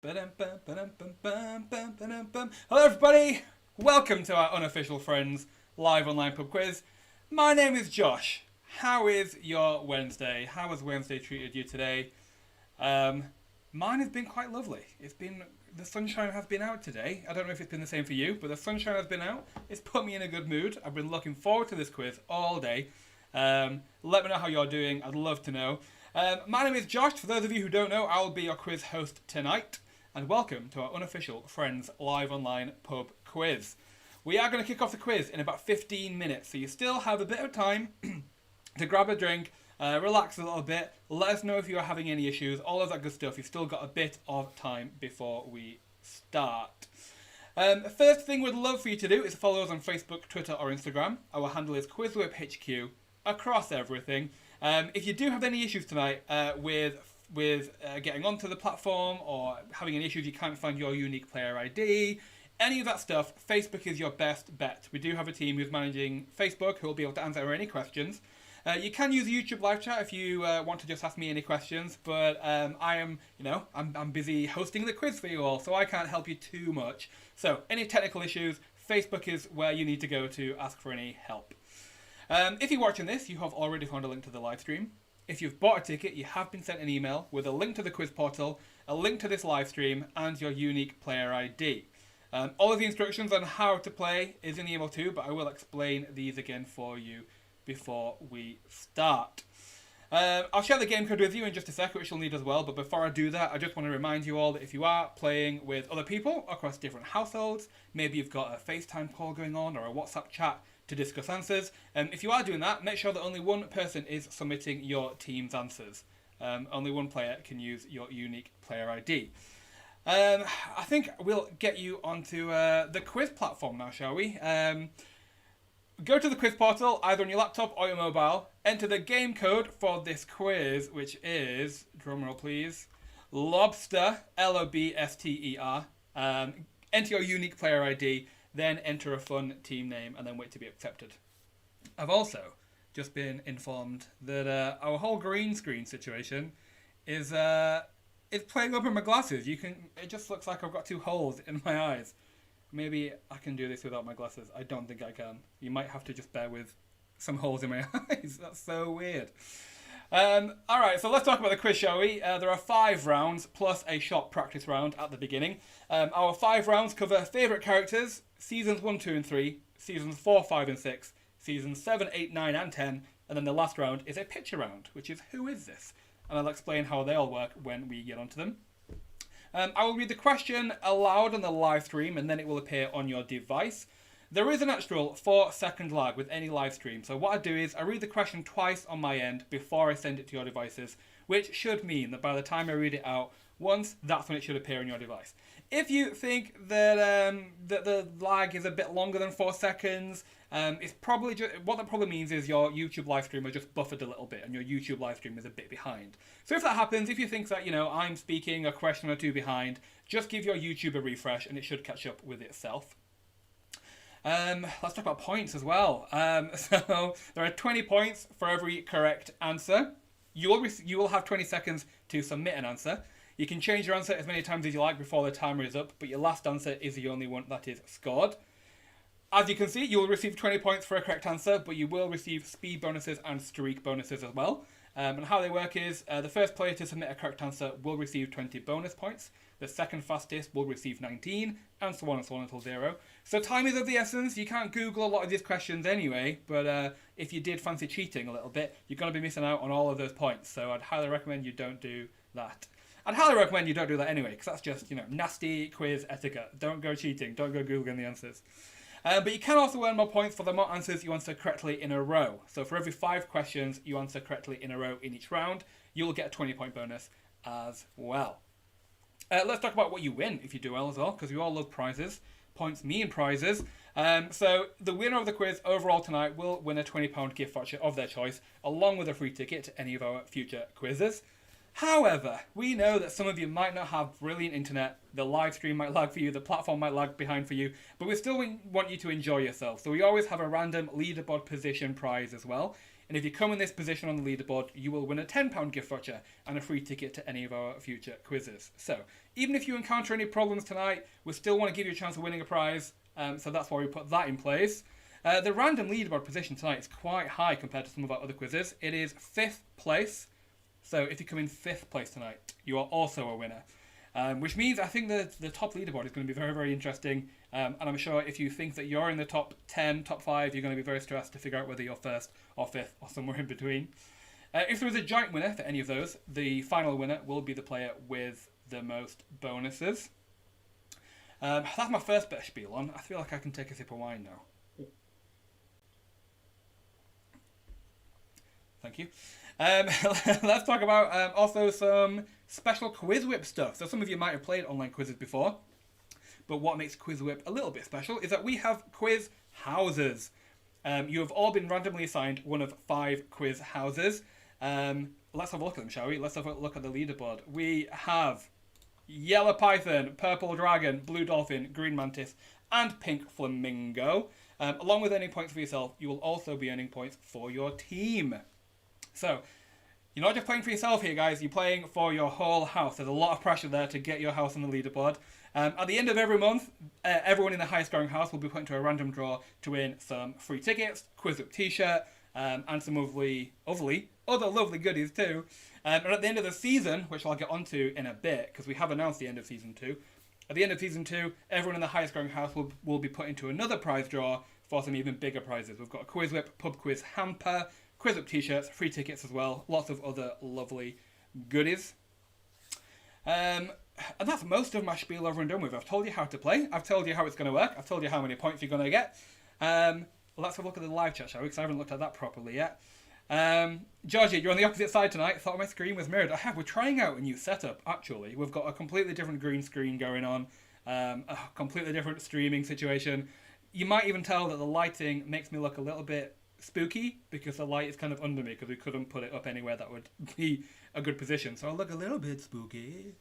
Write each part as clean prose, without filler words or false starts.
Hello everybody, welcome to our unofficial Friends live online pub quiz. My name is Josh. How is your Wednesday? How has Wednesday treated you today? Mine has been quite lovely. The sunshine has been out today. I don't know if it's been the same for you, but the sunshine has been out. It's put me in a good mood. I've been looking forward to this quiz all day. Let me know how you're doing. I'd love to know. My name is Josh. For those of you who don't know, I'll be your quiz host tonight. And welcome to our unofficial Friends live online pub quiz. We are going to kick off the quiz in about 15 minutes, so you still have a bit of time to grab a drink, relax a little bit, let us know if you are having any issues, all of that good stuff. You've still got a bit of time before we start. First thing we'd love for you to do is follow us on Facebook, Twitter or Instagram. Our handle is QuizWhip HQ across everything. If you do have any issues tonight with getting onto the platform or having any issues, you can't find your unique player ID, any of that stuff, Facebook is your best bet. We do have a team who's managing Facebook who will be able to answer any questions. You can use YouTube live chat if you want to just ask me any questions, but I'm busy hosting the quiz for you all, so I can't help you too much. So any technical issues, Facebook is where you need to go to ask for any help. If you're watching this, you have already found a link to the live stream. If you've bought a ticket, you have been sent an email with a link to the quiz portal, a link to this live stream, and your unique player ID. All of the instructions on how to play is in the email too, but I will explain these again for you before we start. I'll share the game code with you in just a sec, which you'll need as well, but before I do that, I just want to remind you all that if you are playing with other people across different households, maybe you've got a FaceTime call going on or a WhatsApp chat to discuss answers. If you are doing that, make sure that only one person is submitting your team's answers. Only one player can use your unique player ID. I think we'll get you onto the quiz platform now, shall we? Go to the quiz portal, either on your laptop or your mobile. Enter the game code for this quiz, which is, drumroll please, Lobster, Lobster. Enter your unique player ID, then enter a fun team name, and then wait to be accepted. I've also just been informed that our whole green screen situation is playing up in my glasses. It just looks like I've got two holes in my eyes. Maybe I can do this without my glasses. I don't think I can. You might have to just bear with some holes in my eyes. That's so weird. Alright, so let's talk about the quiz, shall we? There are 5 rounds, plus a short practice round at the beginning. Our 5 rounds cover favourite characters, Seasons 1, 2 and 3, Seasons 4, 5 and 6, Seasons 7, 8, 9 and 10, and then the last round is a picture round, which is Who Is This? And I'll explain how they all work when we get onto them. I will read the question aloud on the live stream, and then it will appear on your device. There is an actual 4-second lag with any live stream, so what I do is I read the question twice on my end before I send it to your devices, which should mean that by the time I read it out once, that's when it should appear on your device. If you think that the lag is a bit longer than 4 seconds, it's probably what that probably means is your YouTube live stream has just buffered a little bit and your YouTube live stream is a bit behind. So if that happens, if you think that, I'm speaking a question or two behind, just give your YouTube a refresh and it should catch up with itself. Let's talk about points as well. So there are 20 points for every correct answer. You will have 20 seconds to submit an answer. You can change your answer as many times as you like before the timer is up, but your last answer is the only one that is scored. As you can see, you will receive 20 points for a correct answer, but you will receive speed bonuses and streak bonuses as well. And how they work is, the first player to submit a correct answer will receive 20 bonus points, the second fastest will receive 19, and so on until 0. So time is of the essence. You can't Google a lot of these questions anyway, but if you did fancy cheating a little bit, you're going to be missing out on all of those points, so I'd highly recommend you don't do that. I'd highly recommend you don't do that anyway, because that's just, nasty quiz etiquette. Don't go cheating, don't go Googling the answers. But you can also earn more points for the more answers you answer correctly in a row. So for every 5 questions you answer correctly in a row in each round, you'll get a 20-point bonus as well. Let's talk about what you win if you do well as well, because we all love prizes. Points mean prizes. So the winner of the quiz overall tonight will win a £20 gift voucher of their choice, along with a free ticket to any of our future quizzes. However, we know that some of you might not have brilliant internet, the live stream might lag for you, the platform might lag behind for you, but we still want you to enjoy yourself. So we always have a random leaderboard position prize as well. And if you come in this position on the leaderboard, you will win a £10 gift voucher and a free ticket to any of our future quizzes. So even if you encounter any problems tonight, we still want to give you a chance of winning a prize. So that's why we put that in place. The random leaderboard position tonight is quite high compared to some of our other quizzes. It is 5th place. So if you come in 5th place tonight, you are also a winner. Which means I think the top leaderboard is going to be very, very interesting. And I'm sure if you think that you're in the top 10, top 5, you're going to be very stressed to figure out whether you're 1st or 5th or somewhere in between. If there is a joint winner for any of those, the final winner will be the player with the most bonuses. That's my first bit of spiel on. I feel like I can take a sip of wine now. Thank you. Let's talk about also some special QuizWhip stuff. So some of you might have played online quizzes before, but what makes QuizWhip a little bit special is that we have quiz houses. You have all been randomly assigned one of 5 quiz houses. Let's have a look at them, shall we? Let's have a look at the leaderboard. We have Yellow Python, Purple Dragon, Blue Dolphin, Green Mantis, and Pink Flamingo. Along with earning points for yourself, you will also be earning points for your team. So, you're not just playing for yourself here, guys. You're playing for your whole house. There's a lot of pressure there to get your house on the leaderboard. At the end of every month, everyone in the highest scoring house will be put into a random draw to win some free tickets, QuizWhip t-shirt, and some other lovely goodies too. And at the end of the season, which I'll get onto in a bit, because we have announced the end of Season 2, at the end of Season 2, everyone in the highest scoring house will be put into another prize draw for some even bigger prizes. We've got a QuizWhip pub quiz hamper, QuizWhip t-shirts, free tickets as well, lots of other lovely goodies. And that's most of my spiel over and done with. I've told you how to play, I've told you how it's going to work, I've told you how many points you're going to get. Let's have a look at the live chat, shall we? Because I haven't looked at that properly yet. Georgie, you're on the opposite side tonight. Thought my screen was mirrored. We're trying out a new setup, actually. We've got a completely different green screen going on, a completely different streaming situation. You might even tell that the lighting makes me look a little bit spooky because the light is kind of under me because we couldn't put it up anywhere that would be a good position. So I look a little bit spooky.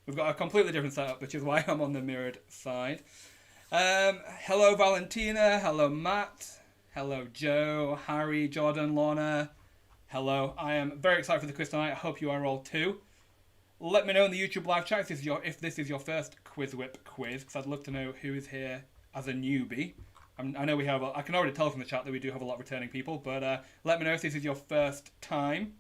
We've got a completely different setup, which is why I'm on the mirrored side. Hello Valentina, hello Matt, hello Joe, Harry, Jordan, Lorna. Hello, I am very excited for the quiz tonight. I hope you are all too. Let me know in the YouTube live chat if this is your first QuizWhip quiz, because I'd love to know who is here as a newbie. I know we have, I can already tell from the chat that we do have a lot of returning people, but let me know if this is your first time.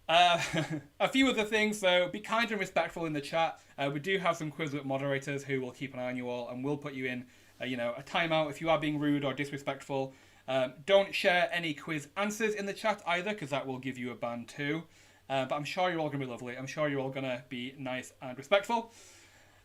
A few other things, so be kind and respectful in the chat. We do have some QuizWhip moderators who will keep an eye on you all and will put you in, a timeout if you are being rude or disrespectful. Don't share any quiz answers in the chat either, because that will give you a ban too. But I'm sure you're all going to be lovely. I'm sure you're all going to be nice and respectful.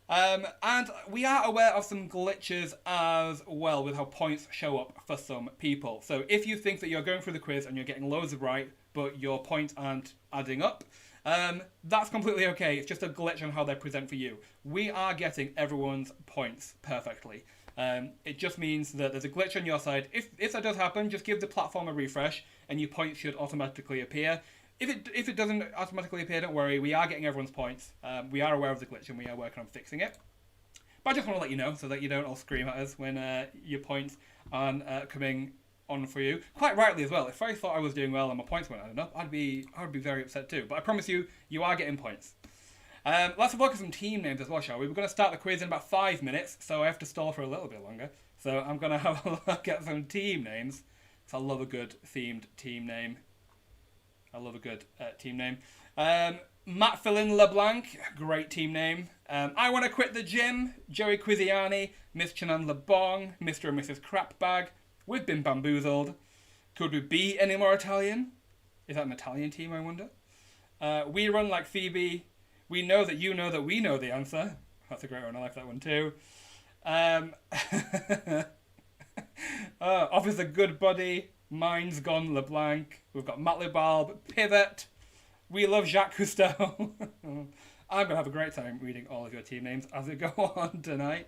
And we are aware of some glitches as well with how points show up for some people. So if you think that you're going through the quiz and you're getting loads of right, but your points aren't adding up, that's completely okay. It's just a glitch on how they present for you. We are getting everyone's points perfectly. It just means that there's a glitch on your side. If that does happen, just give the platform a refresh and your points should automatically appear. If it doesn't automatically appear, don't worry. We are getting everyone's points. We are aware of the glitch and we are working on fixing it. But I just want to let you know so that you don't all scream at us when your points aren't coming on for you. Quite rightly as well. If I thought I was doing well and my points weren't adding up, I would be very upset too. But I promise you, you are getting points. Let's have a look at some team names as well, shall we? We're going to start the quiz in about 5 minutes, so I have to stall for a little bit longer. So I'm going to have a look at some team names. So I love a good themed team name. Matt Fillin LeBlanc, great team name. I Want to Quit the Gym, Joey Quiziani, Miss Chanan LeBong, Mr. and Mrs. Crapbag. We've been bamboozled. Could we be any more Italian? Is that an Italian team, I wonder? We Run Like Phoebe. We Know That You Know That We Know the Answer. That's a great one. I like that one too. Officer Good Buddy. Mine's Gone LeBlanc. We've got Matt LeBalb. Pivot. We Love Jacques Cousteau. I'm going to have a great time reading all of your team names as we go on tonight.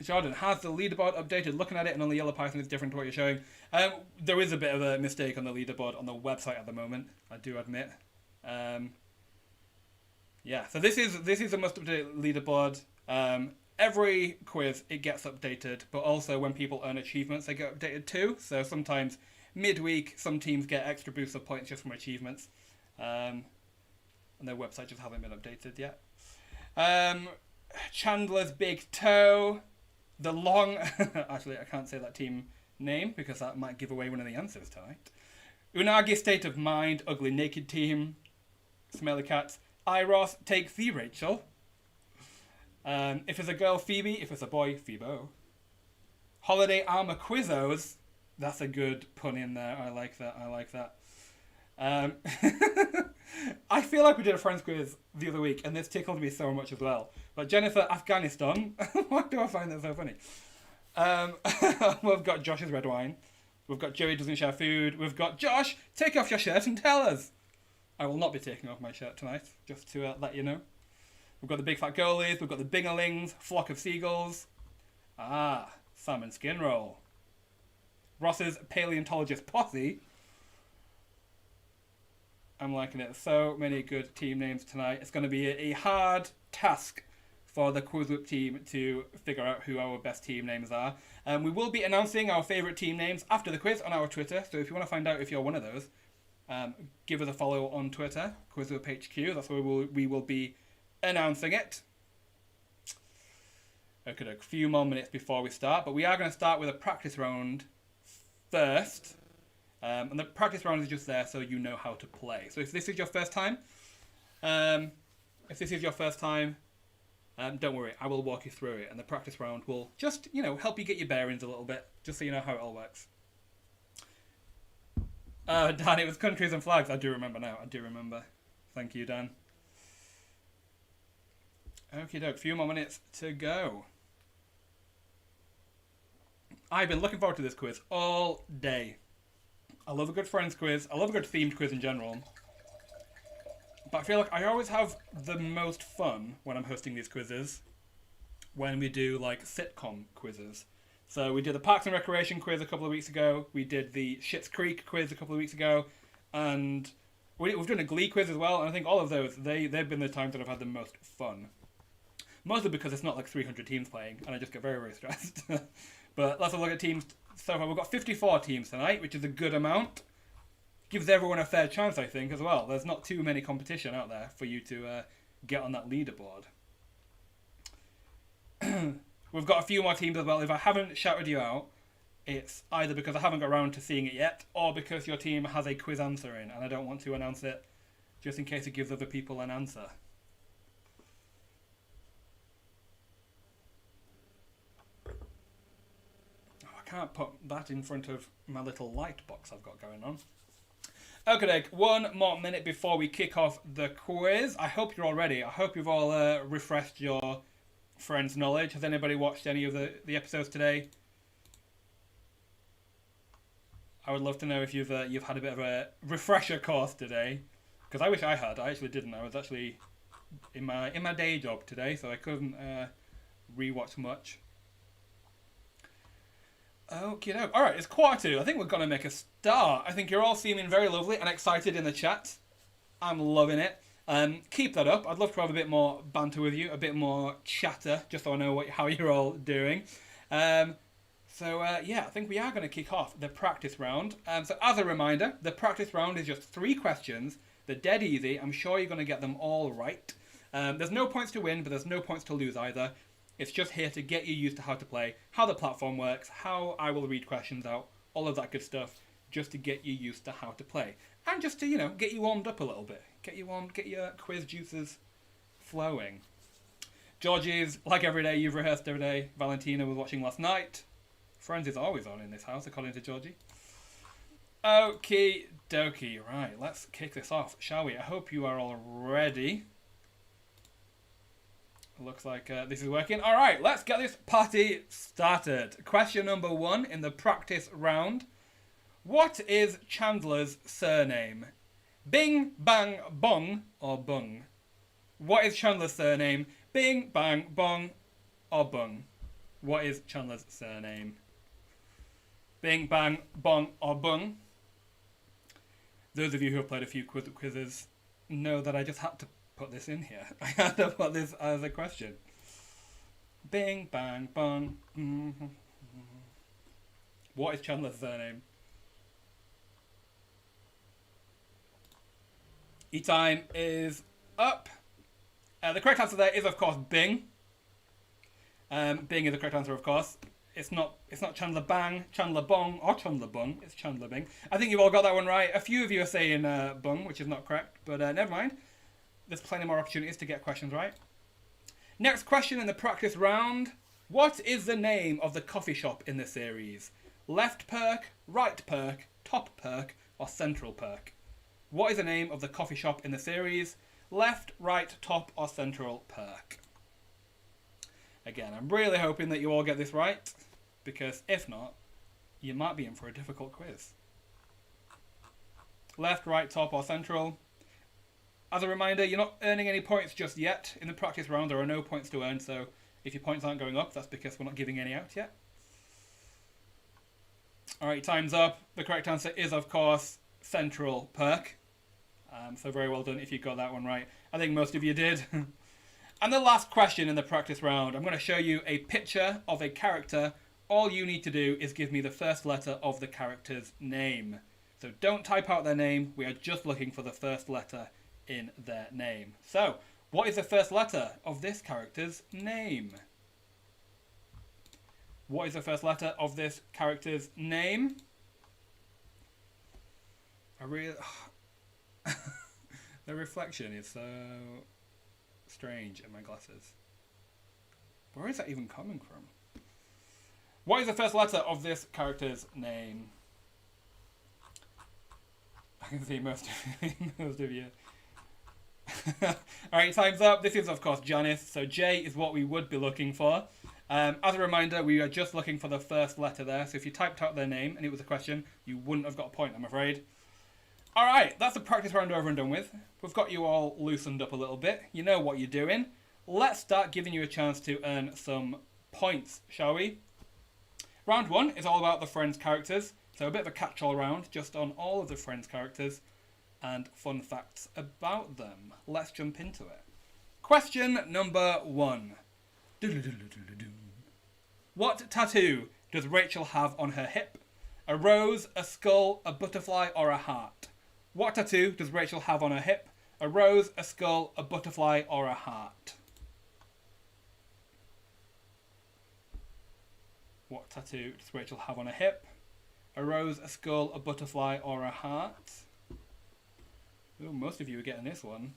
Jordan, has the leaderboard updated? Looking at it and on the Yellow Python is different to what you're showing. There is a bit of a mistake on the leaderboard on the website at the moment, I do admit. Yeah, so this is a must-update leaderboard. every quiz it gets updated, but also when people earn achievements, they get updated too. So sometimes midweek, some teams get extra boosts of points just from achievements, and their website just hasn't been updated yet. Chandler's Big Toe, the long... Actually, I can't say that team name because that might give away one of the answers tonight. Unagi State of Mind, Ugly Naked Team, Smelly Cats, Iros, Take Thee Rachel. If it's a girl, Phoebe. If it's a boy, Phoebo. Holiday Armor Quizzos. That's a good pun in there. I like that. I feel like we did a friends quiz the other week, and this tickled me so much as well. But Jennifer Afghanistan. Why do I find that so funny? We've got Josh's Red Wine. We've got Joey Doesn't Share Food. We've got Josh, take off your shirt and tell us. I will not be taking off my shirt tonight, just to let you know. We've got the Big Fat Goalies. We've got the Bingerlings, Flock of Seagulls. Salmon Skin Roll. Ross's Paleontologist Posse. I'm liking it. So many good team names tonight. It's going to be a hard task for the QuizWhip team to figure out who our best team names are. We will be announcing our favourite team names after the quiz on our Twitter. So if you want to find out if you're one of those, give us a follow on Twitter, QuizWhip HQ. That's where we will be announcing it. Okay, a few more minutes before we start, but we are going to start with a practice round first. And the practice round is just there so you know how to play. So if this is your first time, don't worry, I will walk you through it, and the practice round will just, help you get your bearings a little bit, just so you know how it all works. Dan, it was countries and flags. I do remember now. Thank you, Dan. Okie doke, few more minutes to go. I've been looking forward to this quiz all day. I love a good friends quiz. I love a good themed quiz in general. But I feel like I always have the most fun when I'm hosting these quizzes when we do like sitcom quizzes. So we did the Parks and Recreation quiz a couple of weeks ago. We did the Schitt's Creek quiz a couple of weeks ago. And we've done a Glee quiz as well. And I think all of those, they've been the times that I've had the most fun. Mostly because it's not like 300 teams playing, and I just get very, very stressed. But let's have a look at teams so far. We've got 54 teams tonight, which is a good amount. Gives everyone a fair chance, I think, as well. There's not too many competition out there for you to get on that leaderboard. We've got a few more teams as well. If I haven't shouted you out, it's either because I haven't got around to seeing it yet, or because your team has a quiz answer in, and I don't want to announce it just in case it gives other people an answer. I can't put that in front of my little light box I've got going on. Okay, one more minute before we kick off the quiz. I hope you're all ready. I hope you've all refreshed your friends' knowledge. Has anybody watched any of the episodes today? I would love to know if you've had a bit of a refresher course today, because I wish I had. I actually didn't. I was actually in my day job today, so I couldn't rewatch much. Okay, no. All right, it's 1:45. I think we're going to make a start. I think you're all seeming very lovely and excited in the chat. I'm loving it. Keep that up. I'd love to have a bit more banter with you, a bit more chatter, just so I know how you're all doing. I think we are going to kick off the practice round. So as a reminder, the practice round is just 3 questions. They're dead easy. I'm sure you're going to get them all right. There's no points to win, but there's no points to lose either. It's just here to get you used to how to play, how the platform works, how I will read questions out, all of that good stuff, just to get you used to how to play. And just to, get you warmed up a little bit. Get you warmed, get your quiz juices flowing. Georgie's, like every day, you've rehearsed every day. Valentina was watching last night. Friends is always on in this house, according to Georgie. Okie dokie. Right, let's kick this off, shall we? I hope you are all ready. Looks like this is working. All right, let's get this party started. Question number 1 in the practice round. What is Chandler's surname? Bing, bang, bong, or bung? What is Chandler's surname? Bing, bang, bong, or bung? What is Chandler's surname? Bing, bang, bong, or bung? Those of you who have played a few quizzes know that I just had to put this in here. I had to put this as a question. Bing, bang, bung. What is Chandler's surname? E-time is up. The correct answer there is, of course, Bing. Bing is the correct answer, of course. It's not Chandler Bang, Chandler Bong, or Chandler Bung. It's Chandler Bing. I think you've all got that one right. A few of you are saying Bung, which is not correct, but never mind. There's plenty more opportunities to get questions right. Next question in the practice round. What is the name of the coffee shop in the series? Left Perk, Right Perk, Top Perk, or Central Perk? What is the name of the coffee shop in the series? Left, Right, Top, or Central Perk? Again, I'm really hoping that you all get this right, because if not, you might be in for a difficult quiz. Left, right, top, or central. As a reminder, you're not earning any points just yet. In the practice round, there are no points to earn, so if your points aren't going up, that's because we're not giving any out yet. Alright, time's up. The correct answer is, of course, Central Perk. So very well done if you got that one right. I think most of you did. And the last question in the practice round, I'm going to show you a picture of a character. All you need to do is give me the first letter of the character's name. So don't type out their name, we are just looking for the first letter in their name. So, what is the first letter of this character's name? What is the first letter of this character's name? The reflection is so strange in my glasses. Where is that even coming from? What is the first letter of this character's name? I can see most of you. Alright, time's up. This is, of course, Janice. So J is what we would be looking for. As a reminder, we are just looking for the first letter there. So if you typed out their name and it was a question, you wouldn't have got a point, I'm afraid. Alright, that's the practice round over and done with. We've got you all loosened up a little bit. You know what you're doing. Let's start giving you a chance to earn some points, shall we? Round one is all about the Friends characters. So a bit of a catch-all round, just on all of the Friends characters and fun facts about them. Let's jump into it. Question number 1. What tattoo does Rachel have on her hip? A rose, a skull, a butterfly, or a heart? What tattoo does Rachel have on her hip? A rose, a skull, a butterfly, or a heart? What tattoo does Rachel have on her hip? A rose, a skull, a butterfly, or a heart? Ooh, most of you are getting this one.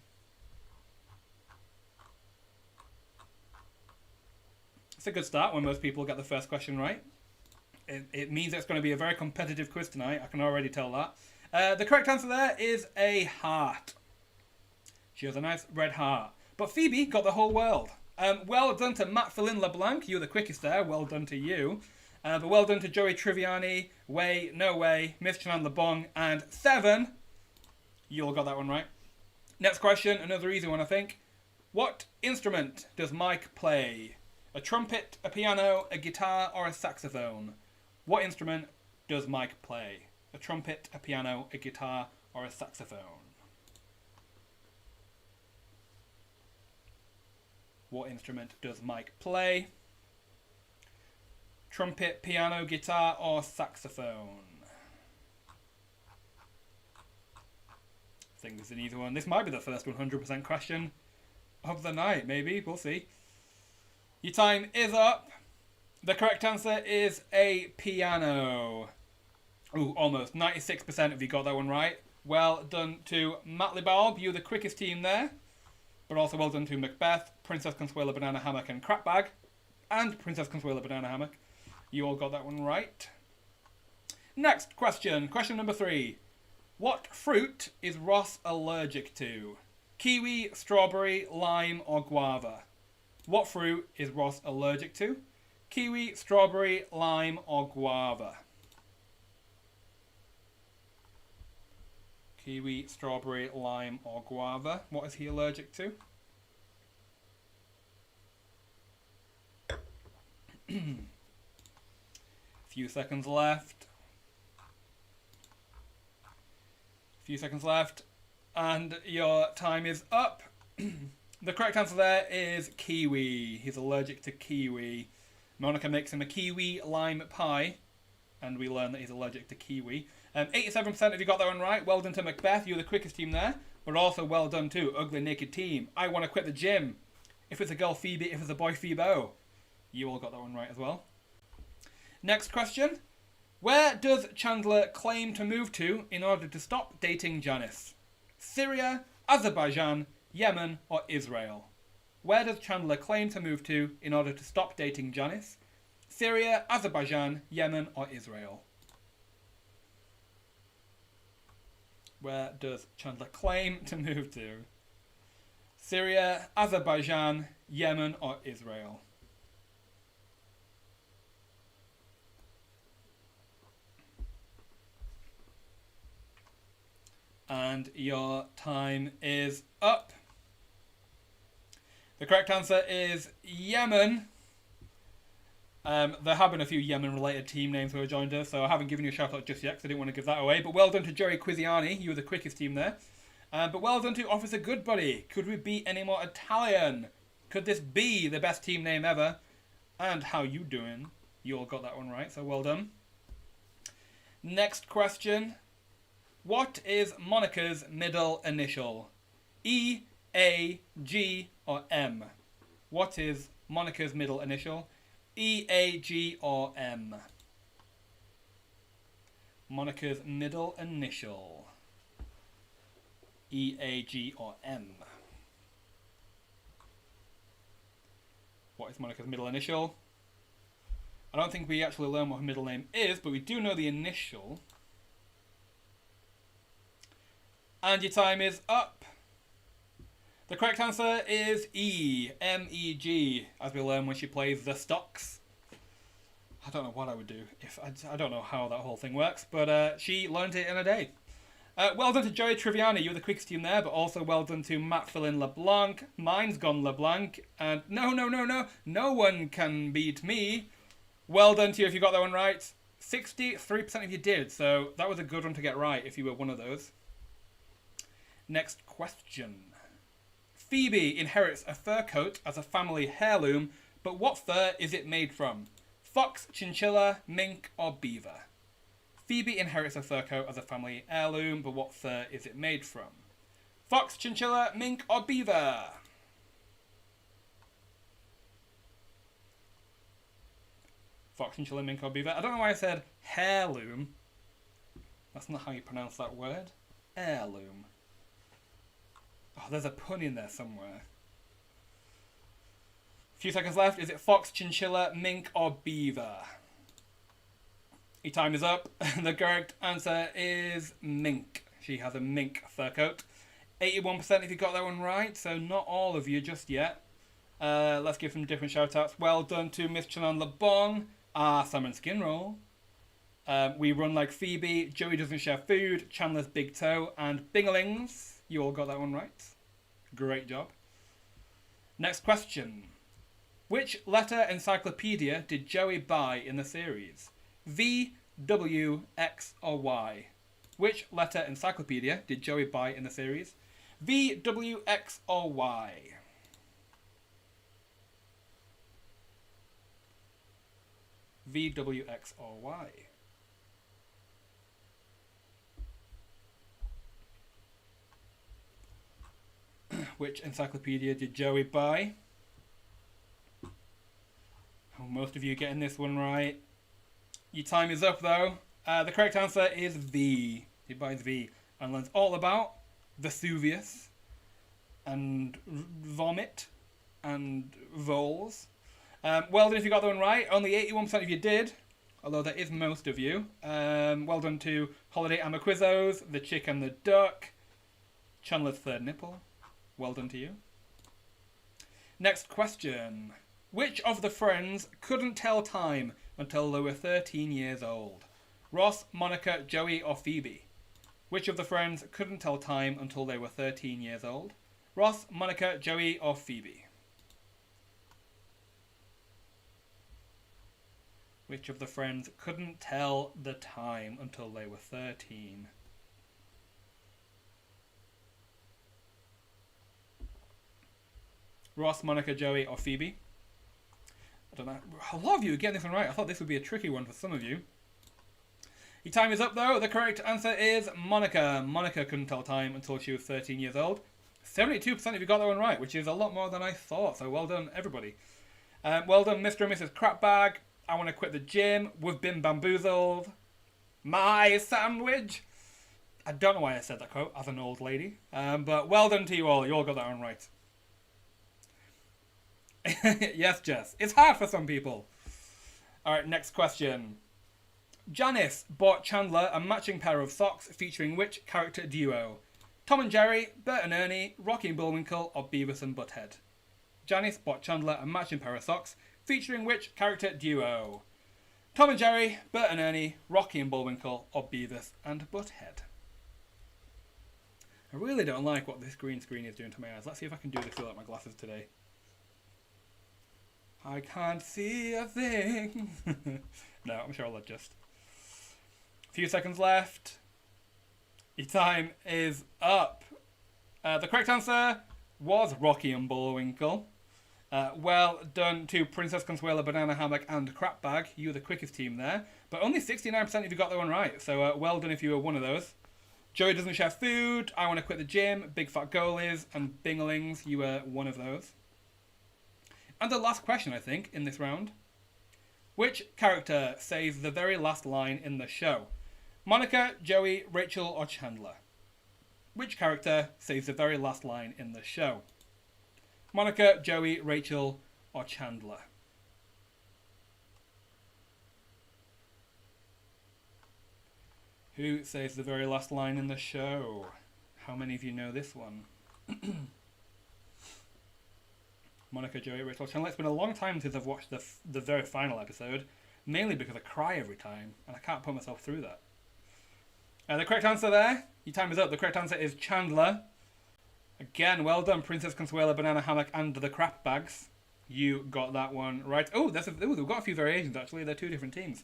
It's a good start when most people get the first question right. It means it's going to be a very competitive quiz tonight. I can already tell that. The correct answer there is a heart. She has a nice red heart. But Phoebe got the whole world. Well done to Matt Philin LeBlanc. You were the quickest there. Well done to you. But well done to Joey Triviani, Way, No Way, Miss Chandler Bong, and 7. You all got that one right. Next question, another easy one, I think. What instrument does Mike play? A trumpet, a piano, a guitar, or a saxophone? What instrument does Mike play? A trumpet, a piano, a guitar, or a saxophone? What instrument does Mike play? Trumpet, piano, guitar, or saxophone? I think this is an easy one. This might be the first 100% question of the night, maybe. We'll see. Your time is up. The correct answer is a piano. Ooh, almost. 96% of you got that one right. Well done to Matt Libalb. You were the quickest team there. But also well done to Macbeth, Princess Consuela Banana Hammock, and Crackbag. And Princess Consuela Banana Hammock. You all got that one right. Next question. Question number 3. What fruit is Ross allergic to? Kiwi, strawberry, lime, or guava? What fruit is Ross allergic to? Kiwi, strawberry, lime, or guava? Kiwi, strawberry, lime, or guava. What is he allergic to? Few seconds left. Few seconds left. And your time is up. The correct answer there is kiwi. He's allergic to kiwi. Monica makes him a kiwi lime pie, and we learn that he's allergic to kiwi. 87% of you got that one right. Well done to Macbeth. You were the quickest team there. But also well done to Ugly Naked Team. I want to quit the gym. If it's a girl, Phoebe. If it's a boy, Phoebo. You all got that one right as well. Next question. Where does Chandler claim to move to in order to stop dating Janice? Syria, Azerbaijan, Yemen, or Israel? Where does Chandler claim to move to in order to stop dating Janice? Syria, Azerbaijan, Yemen, or Israel? Where does Chandler claim to move to? Syria, Azerbaijan, Yemen, or Israel? And your time is up. The correct answer is Yemen. There have been a few Yemen-related team names who have joined us, so I haven't given you a shout-out just yet because I didn't want to give that away. But well done to Joey Quiziani. You were the quickest team there. But well done to Officer Goodbuddy. Could we be any more Italian? Could this be the best team name ever? And how you doing? You all got that one right, so well done. Next question. What is Monica's middle initial? E, A, G, or M? What is Monica's middle initial? E, A, G, or M? Monica's middle initial. E, A, G, or M? What is Monica's middle initial? I don't think we actually learn what her middle name is, but we do know the initial. And your time is up. The correct answer is E, M-E-G, as we learn when she plays the stocks. I don't know what I would do if I don't know how that whole thing works, but she learned it in a day. Well done to Joey Triviani, you were the quickest team there, but also well done to Matt Fillin LeBlanc. Mine's gone LeBlanc, and no one can beat me. Well done to you if you got that one right. 63% of you did, so that was a good one to get right if you were one of those. Next question. Phoebe inherits a fur coat as a family heirloom, but what fur is it made from? Fox, chinchilla, mink, or beaver? Phoebe inherits a fur coat as a family heirloom, but what fur is it made from? Fox, chinchilla, mink, or beaver? Fox, chinchilla, mink, or beaver? I don't know why I said heirloom. That's not how you pronounce that word. Heirloom. Oh, there's a pun in there somewhere. A few seconds left. Is it fox, chinchilla, mink, or beaver? Your time is up. The correct answer is mink. She has a mink fur coat. 81% if you got that one right, so not all of you just yet. Let's give some different shout-outs. Well done to Miss Chanan LeBon. Salmon skin roll. We run like Phoebe. Joey doesn't share food. Chandler's big toe. And Binglings. You all got that one right. Great job. Next question. Which letter encyclopedia did Joey buy in the series? V, W, X, or Y? Which letter encyclopedia did Joey buy in the series? V, W, X, or Y? V, W, X, or Y? Which encyclopedia did Joey buy? Oh, most of you getting this one right. Your time is up though. The correct answer is V. He buys V and learns all about Vesuvius and vomit and voles. Well done if you got that one right. Only 81% of you did, although that is most of you. Well done to Holiday Amaquizzos, The Chick and the Duck, Chandler's third nipple. Well done to you. Next question. Which of the friends couldn't tell time until they were 13 years old? Ross, Monica, Joey, or Phoebe? Which of the friends couldn't tell time until they were 13 years old? Ross, Monica, Joey, or Phoebe? Which of the friends couldn't tell the time until they were 13? Ross, Monica, Joey, or Phoebe? I don't know. A lot of you are getting this one right. I thought this would be a tricky one for some of you. Your time is up though. The correct answer is Monica. Monica couldn't tell time until she was 13 years old. 72% of you got that one right, which is a lot more than I thought. So well done, everybody. Well done, Mr. and Mrs. Crapbag. I want to quit the gym. We've been bamboozled. My sandwich. I don't know why I said that quote as an old lady. But well done to you all. You all got that one right. Yes, Jess. It's hard for some people. Alright, next question. Janice bought Chandler a matching pair of socks featuring which character duo? Tom and Jerry, Bert and Ernie, Rocky and Bullwinkle, or Beavis and Butthead? Janice bought Chandler a matching pair of socks featuring which character duo? Tom and Jerry, Bert and Ernie, Rocky and Bullwinkle, or Beavis and Butthead? I really don't like what this green screen is doing to my eyes. Let's see if I can do this without my glasses today. I can't see a thing. No, I'm sure I'll adjust. A few seconds left. Your time is up. The correct answer was Rocky and Bullwinkle. Well done to Princess Consuela, Banana Hammock, and Crapbag. You were the quickest team there. But only 69% of you got that one right. So well done if you were one of those. Joey doesn't share food. I want to quit the gym. Big fat goalies and binglings. You were one of those. And the last question, I think, in this round. Which character says the very last line in the show? Monica, Joey, Rachel, or Chandler? Which character says the very last line in the show? Monica, Joey, Rachel, or Chandler? Who says the very last line in the show? How many of you know this one? Monica, Joey, Rachel, Chandler. It's been a long time since I've watched the very final episode, mainly because I cry every time, and I can't put myself through that. The correct answer there, your time is up. The correct answer is Chandler. Again, well done, Princess Consuela, Banana Hammock, and the Crap Bags. You got that one right. Oh, we've got a few variations, actually. They're two different teams.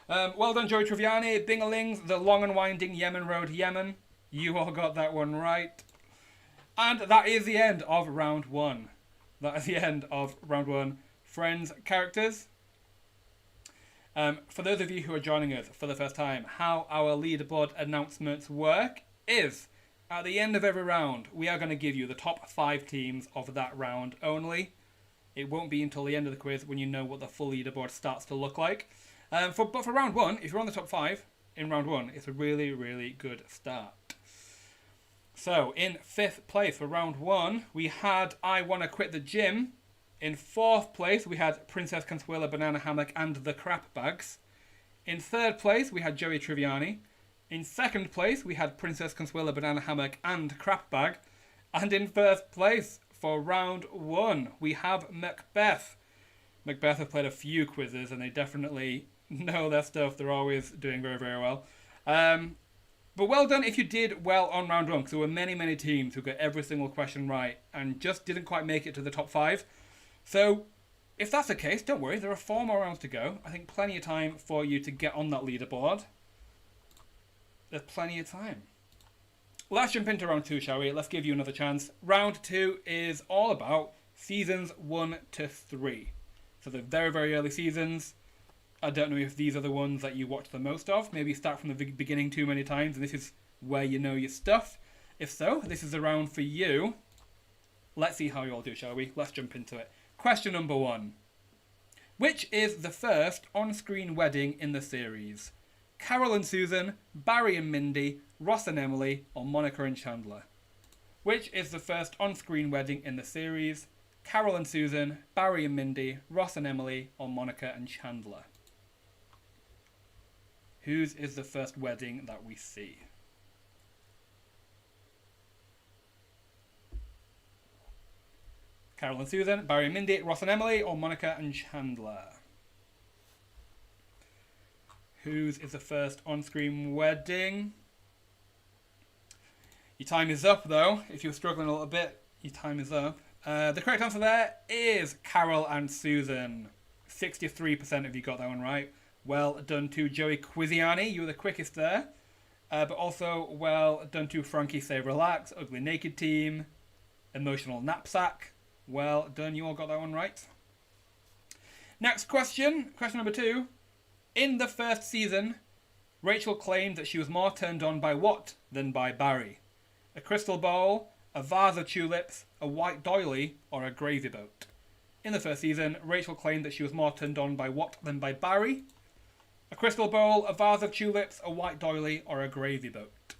Well done, Joey Triviani, Bingalings, the long and winding Yemen Road, Yemen. You all got that one right. And that is the end of round one. That is the end of round one. Friends, characters. For those of you who are joining us for the first time, how our leaderboard announcements work is, at the end of every round, we are going to give you the top 5 teams of that round only. It won't be until the end of the quiz when you know what the full leaderboard starts to look like. But for round one, if you're on the top 5 in round one, it's a really, really good start. So, in 5th place for round one, we had I Wanna Quit the Gym. In 4th place, we had Princess Consuela, Banana Hammock, and the Crap Bags. In 3rd place, we had Joey Triviani. In 2nd place, we had Princess Consuela, Banana Hammock, and Crap Bag. And in 1st place for round one, we have Macbeth. Macbeth have played a few quizzes, and they definitely know their stuff. They're always doing very, very well. But well done if you did well on round one, because there were many, many teams who got every single question right and just didn't quite make it to the top 5. So, if that's the case, don't worry, there are 4 more rounds to go. I think plenty of time for you to get on that leaderboard. There's plenty of time. Let's jump into round 2, shall we? Let's give you another chance. Round 2 is all about seasons 1 to 3. So the very, very early seasons. I don't know if these are the ones that you watch the most of. Maybe start from the beginning too many times and this is where you know your stuff. If so, this is the round for you. Let's see how you all do, shall we? Let's jump into it. Question number 1. Which is the first on-screen wedding in the series? Carol and Susan, Barry and Mindy, Ross and Emily, or Monica and Chandler? Which is the first on-screen wedding in the series? Carol and Susan, Barry and Mindy, Ross and Emily, or Monica and Chandler? Whose is the first wedding that we see? Carol and Susan, Barry and Mindy, Ross and Emily, or Monica and Chandler? Whose is the first on-screen wedding? Your time is up, though. If you're struggling a little bit, your time is up. The correct answer there is Carol and Susan. 63% of you got that one right. Well done to Joey Quiziani. You were the quickest there. But also well done to Frankie Say Relax, Ugly Naked Team, Emotional Knapsack, Well done, you all got that one right. Next question, question number 2. In the first season, Rachel claimed that she was more turned on by what than by Barry? A crystal bowl, a vase of tulips, a white doily, or a gravy boat? In the first season, Rachel claimed that she was more turned on by what than by Barry? A crystal bowl, a vase of tulips, a white doily, or a gravy boat?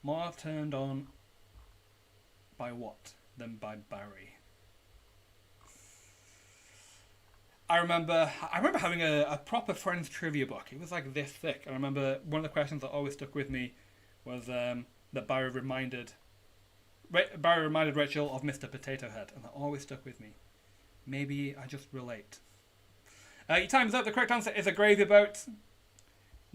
More turned on by what than by Barry? I remember having a proper Friends trivia book. It was like this thick. I remember one of the questions that always stuck with me was that Barry reminded Rachel of Mr. Potato Head, and that always stuck with me. Maybe I just relate. Your time's up. The correct answer is a gravy boat.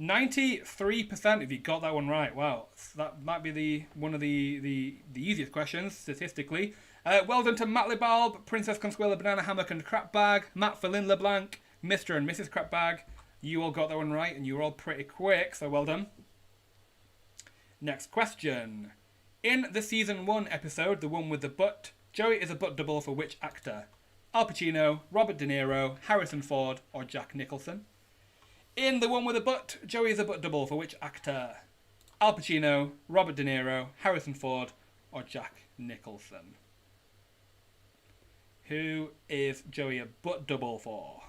93% of you got that one right. Wow, that might be one of the easiest questions statistically. Well done to Matt LeBalb, Princess Consuela, Banana Hammock and Crap Bag, Matt Philin LeBlanc, Mr. and Mrs. Crap Bag. You all got that one right, and you were all pretty quick, so well done. Next question. In the season 1 episode, the one with the butt, Joey is a butt double for which actor? Al Pacino, Robert De Niro, Harrison Ford, or Jack Nicholson? In the one with the butt, Joey is a butt double for which actor? Al Pacino, Robert De Niro, Harrison Ford, or Jack Nicholson? Who is Joey a butt double for?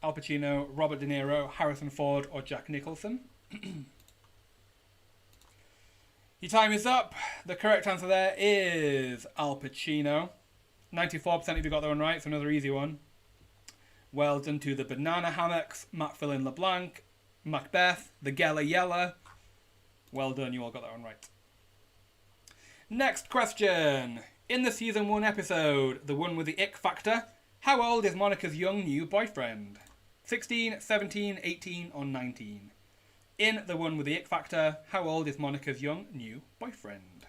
Al Pacino, Robert De Niro, Harrison Ford, or Jack Nicholson? Your time is up. The correct answer there is Al Pacino. 94% of you got that one right, so another easy one. Well done to the Banana Hammocks, Matt Philin LeBlanc, Macbeth, the Gella Yella. Well done, you all got that one right. Next question. In the season 1 episode, the one with the ick factor, how old is Monica's young new boyfriend? 16, 17, 18, or 19? In the one with the ick factor, how old is Monica's young new boyfriend?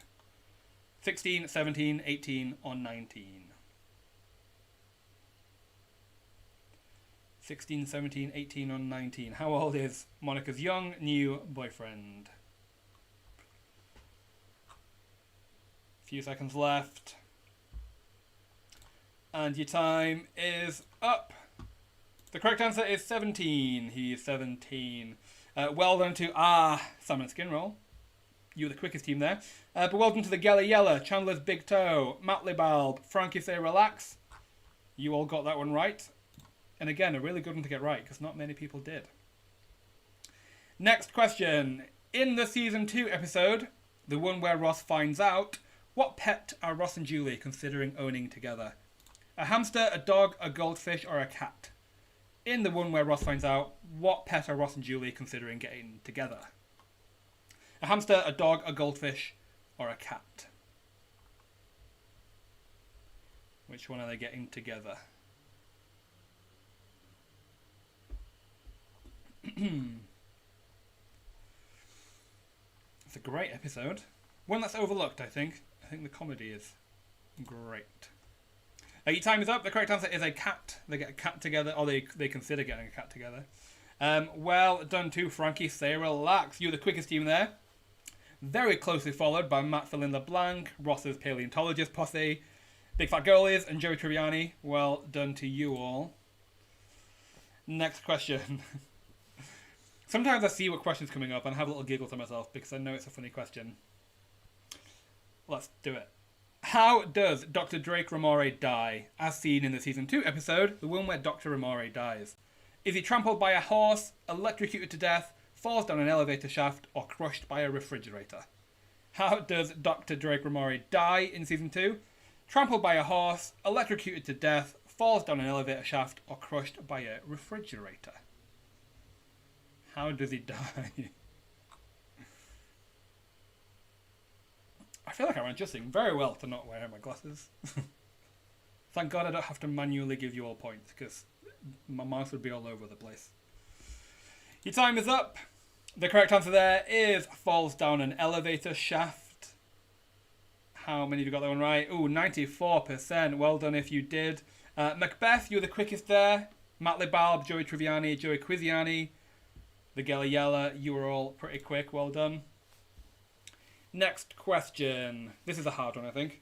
16, 17, 18, or 19? 16, 17, 18, or 19. How old is Monica's young new boyfriend? Few seconds left. And your time is up. The correct answer is 17. He is 17. Well done to Salmon Skin Roll. You were the quickest team there. But well done to the Gella Yella, Chandler's Big Toe, Matt LeBalb, Frankie Say Relax. You all got that one right. And again, a really good one to get right, because not many people did. Next question. In the season 2 episode, the one where Ross finds out, what pet are Ross and Julie considering owning together? A hamster, a dog, a goldfish, or a cat? In the one where Ross finds out, what pet are Ross and Julie considering getting together? A hamster, a dog, a goldfish, or a cat? Which one are they getting together? It's a great episode. One that's overlooked, I think. I think the comedy is great. Your time is up. The correct answer is a cat. They get a cat together, or they consider getting a cat together. Well done to Frankie Say Relax. You're the quickest team there. Very closely followed by Matt Philin LeBlanc, Ross's paleontologist posse, Big Fat Girlies, and Joey Tribbiani. Well done to you all. Next question. Sometimes I see what question's coming up and I have a little giggle to myself because I know it's a funny question. Let's do it. How does Dr. Drake Ramore die, as seen in the season 2 episode, the one where Dr. Ramore dies? Is he trampled by a horse, electrocuted to death, falls down an elevator shaft, or crushed by a refrigerator? How does Dr. Drake Ramore die in season 2? Trampled by a horse, electrocuted to death, falls down an elevator shaft, or crushed by a refrigerator? How does he die? I feel like I'm adjusting very well to not wearing my glasses. Thank God I don't have to manually give you all points, because my mouse would be all over the place. Your time is up. The correct answer there is falls down an elevator shaft. How many of you got that one right? Ooh, 94%. Well done if you did. Macbeth, you were the quickest there. Matt LeBalb, Joey Tribbiani, Joey Quiziani. the Galliella. You were all pretty quick. Well done. Next question. This is a hard one, I think.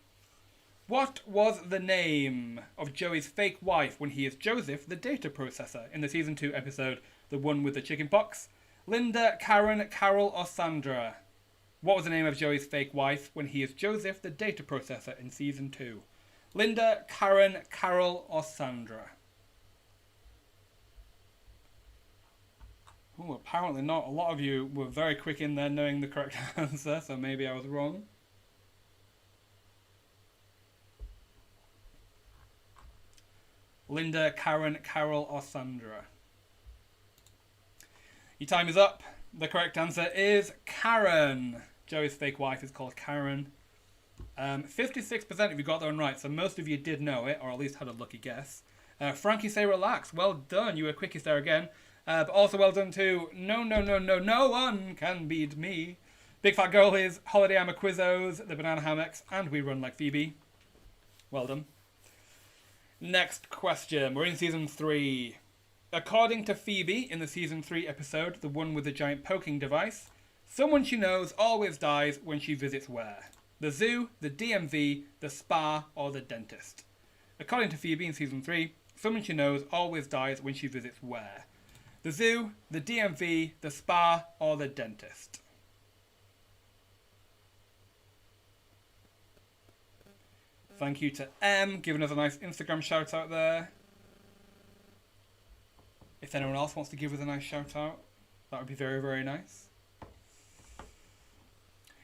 What was the name of Joey's fake wife when he is Joseph, the data processor, in the season 2 episode, the one with the chicken pox? Linda, Karen, Carol, or Sandra? What was the name of Joey's fake wife when he is Joseph, the data processor, in season 2? Linda, Karen, Carol, or Sandra? Oh, apparently not. A lot of you were very quick in there knowing the correct answer, so maybe I was wrong. Linda, Karen, Carol, or Sandra? Your time is up. The correct answer is Karen. Joey's fake wife is called Karen. 56% of you got that one right, so most of you did know it, or at least had a lucky guess. Frankie say relax. Well done. You were quickest there again. But also well done to no one can beat me. Big Fat Goalies, Holiday Hammer Quizzos, the Banana Hammocks, and We Run Like Phoebe. Well done. Next question. We're in season 3. According to Phoebe, in the season 3 episode, the one with the giant poking device, someone she knows always dies when she visits where? The zoo, the DMV, the spa, or the dentist? According to Phoebe in season 3, someone she knows always dies when she visits where? The zoo, the DMV, the spa, or the dentist? Thank you to M, giving us a nice Instagram shout out there. If anyone else wants to give us a nice shout out, that would be very, very nice.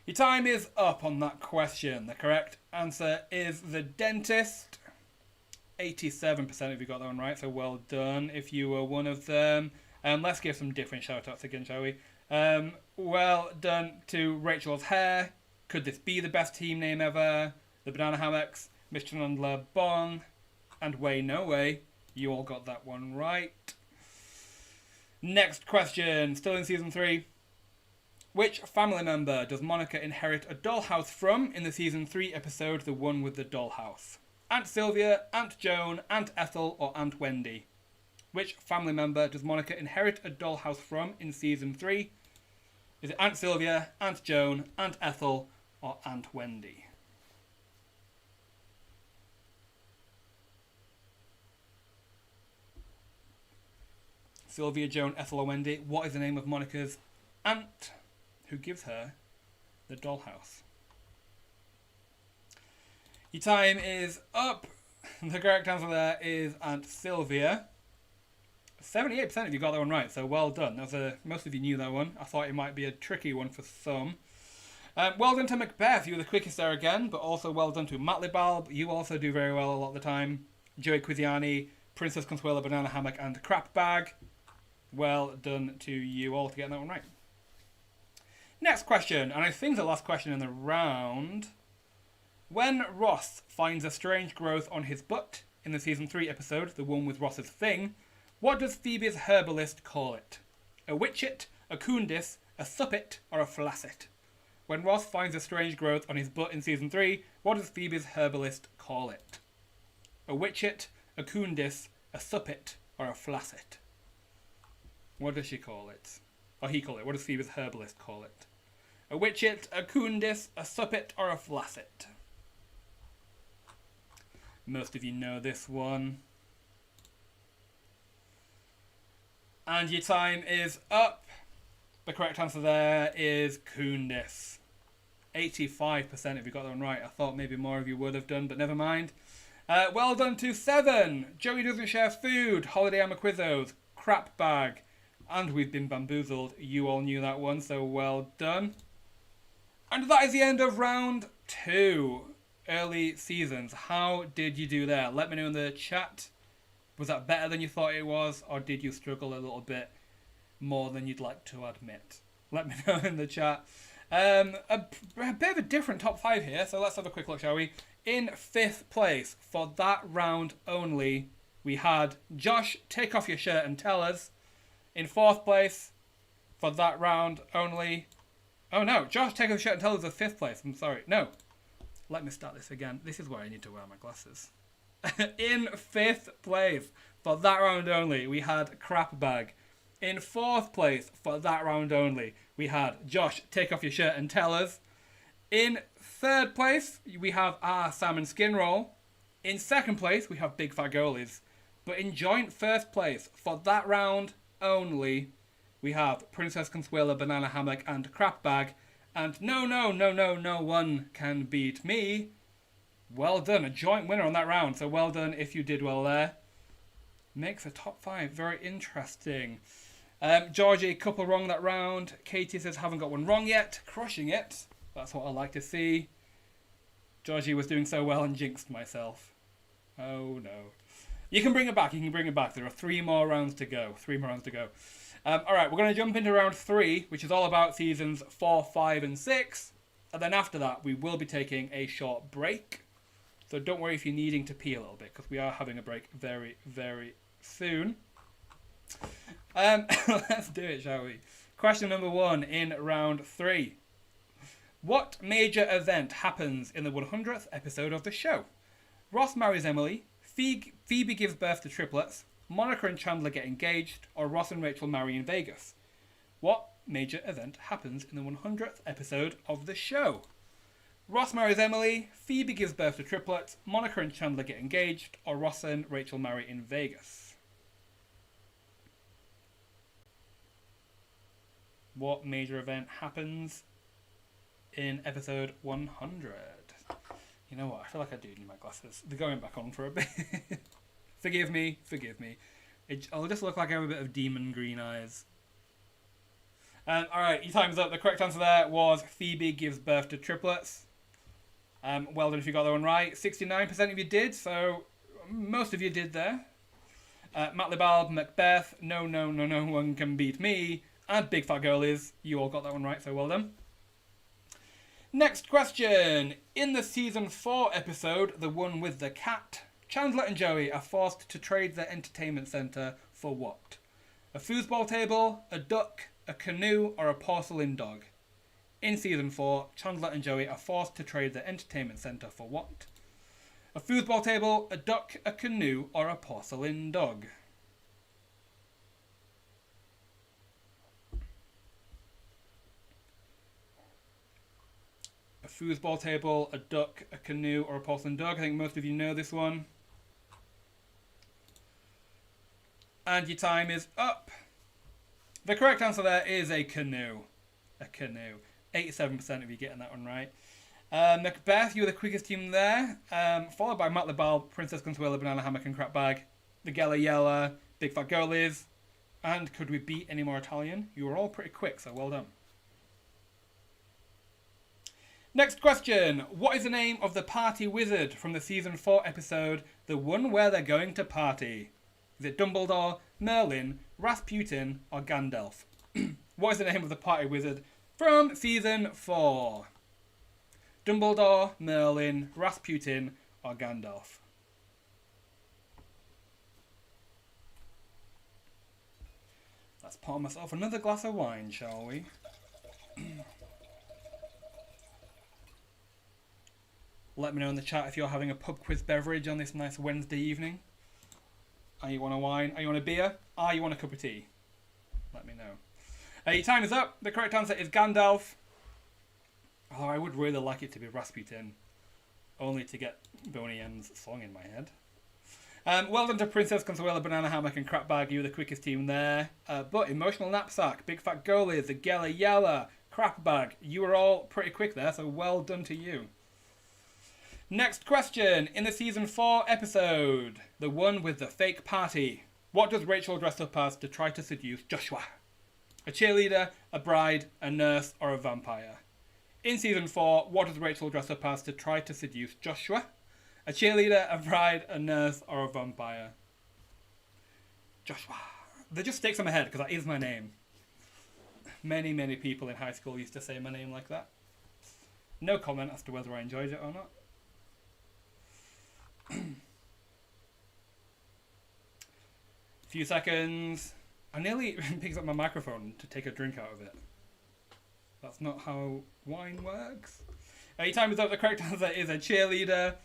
Your time is up on that question. The correct answer is the dentist. 87% of you got that one right, so well done if you were one of them. Let's give some different shout-outs again, shall we? Well done to Rachel's Hair. Could this be the best team name ever? The Banana Hammocks, Miss Chandler Bong, and Way No Way. You all got that one right. Next question, still in season 3. Which family member does Monica inherit a dollhouse from in the season 3 episode, the one with the dollhouse? Aunt Sylvia, Aunt Joan, Aunt Ethel, or Aunt Wendy? Which family member does Monica inherit a dollhouse from in season 3? Is it Aunt Sylvia, Aunt Joan, Aunt Ethel, or Aunt Wendy? Sylvia, Joan, Ethel, or Wendy? What is the name of Monica's aunt who gives her the dollhouse? Your time is up. The correct answer there is Aunt Sylvia. 78% of you got that one right, so well done. Most of you knew that one. I thought it might be a tricky one for some. Well done to Macbeth. You were the quickest there again, but also well done to Matlibulb. You also do very well a lot of the time. Joey Quiziani, Princess Consuela, Banana Hammock, and Crap Bag. Well done to you all to get that one right. Next question, and I think the last question in the round. When Ross finds a strange growth on his butt in the season 3 episode, the one with Ross's thing, what does Phoebe's herbalist call it? A witchet, a coondis, a suppet, or a flacet? When Ross finds a strange growth on his butt in season 3, what does Phoebe's herbalist call it? A witchet, a coondis, a suppet, or a flacet? What does she call it? Or he call it. What does Phoebe's herbalist call it? A witchet, a coondis, a suppet, or a flacet? Most of you know this one. And your time is up. The correct answer there is coondis. 85% of you got that one right. I thought maybe more of you would have done, but never mind. Well done to 7. Joey doesn't share food. Holiday Hammer Quizzos. Crap Bag. And We've Been Bamboozled. You all knew that one, so well done. And that is the end of round 2. Early seasons. How did you do there? Let me know in the chat. Was that better than you thought it was? Or did you struggle a little bit more than you'd like to admit? Let me know in the chat. A bit of a different top 5 here, so let's have a quick look, shall we? In 5th place, for that round only, we had Josh, Take Off Your Shirt and Tell Us. In 4th place, for that round only... Oh no, Josh, Take Off Your Shirt and Tell Us is 5th place. I'm sorry. No. Let me start this again. This is where I need to wear my glasses. In 5th place, for that round only, we had Crap Bag. In fourth place, for that round only, we had Josh, take off your shirt and tell us. In third place, we have our salmon skin roll. In second place, we have Big Fat Goalies. But in joint first place, for that round only, we have Princess Consuela, Banana Hammock, and Crap Bag. And no one can beat me. Well done, a joint winner on that round. So well done if you did well there. Makes the top 5 very interesting. Georgie, couple wrong that round. Katie says haven't got one wrong yet. Crushing it. That's what I like to see. Georgie was doing so well and jinxed myself. Oh no. You can bring it back. There are 3 more rounds to go. Alright, we're going to jump into round 3, which is all about seasons 4, 5, and 6. And then after that, we will be taking a short break. So don't worry if you're needing to pee a little bit, because we are having a break very, very soon. Let's do it, shall we? Question number 1 in round 3. What major event happens in the 100th episode of the show? Ross marries Emily, Phoebe gives birth to triplets, Monica and Chandler get engaged, or Ross and Rachel marry in Vegas? What major event happens in the 100th episode of the show? Ross marries Emily, Phoebe gives birth to triplets, Monica and Chandler get engaged, or Ross and Rachel marry in Vegas? What major event happens in episode 100? You know what? I feel like I do need my glasses. They're going back on for a bit. Forgive me. I'll just look like I have a bit of demon green eyes. Alright, your time's up. The correct answer there was Phoebe gives birth to triplets. Well done if you got that one right. 69% of you did, so most of you did there. Matt Libald, Macbeth, no one can beat me, and Big Fat Girlies, you all got that one right, so well done. Next question. In the season 4 episode, the one with the cat, Chandler and Joey are forced to trade their entertainment centre for what? A foosball table, a duck, a canoe, or a porcelain dog? In season 4, Chandler and Joey are forced to trade their entertainment centre for what? A foosball table, a duck, a canoe, or a porcelain dog? A foosball table, a duck, a canoe, or a porcelain dog? I think most of you know this one. And your time is up. The correct answer there is a canoe. A canoe. 87% of you getting that one right. Macbeth, you were the quickest team there. Followed by Matt Lebal, Princess Consuela, Banana Hammock, and Crap Bag. The Gala Yella, Big Fat Girlies. And could we beat any more Italian? You were all pretty quick, so well done. Next question. What is the name of the party wizard from the season 4 episode, the one where they're going to party? Is it Dumbledore, Merlin, Rasputin, or Gandalf? What is the name of the party wizard from season 4? Dumbledore, Merlin, Rasputin, or Gandalf? Let's pour myself another glass of wine, shall we? Let me know in the chat if you're having a pub quiz beverage on this nice Wednesday evening. Are you want a wine? Are you want a beer? Are you want a cup of tea? Let me know. Your time is up. The correct answer is Gandalf. Oh, I would really like it to be Rasputin. Only to get Boney M's song in my head. Well done to Princess Consuela, Banana Hammock, and Crap Bag. You were the quickest team there. But Emotional Knapsack, Big Fat Goalies, the Gala Yella, Crap Bag. You were all pretty quick there, so well done to you. Next question. In the season 4 episode, the one with the fake party, what does Rachel dress up as to try to seduce Joshua? A cheerleader, a bride, a nurse, or a vampire? In season 4, what does Rachel dress up as to try to seduce Joshua? A cheerleader, a bride, a nurse, or a vampire? Joshua. That just sticks in my head because that is my name. Many people in high school used to say my name like that. No comment as to whether I enjoyed it or not. Few seconds. I nearly picked up my microphone to take a drink out of it. That's not how wine works. Your time is up. The correct answer is a cheerleader.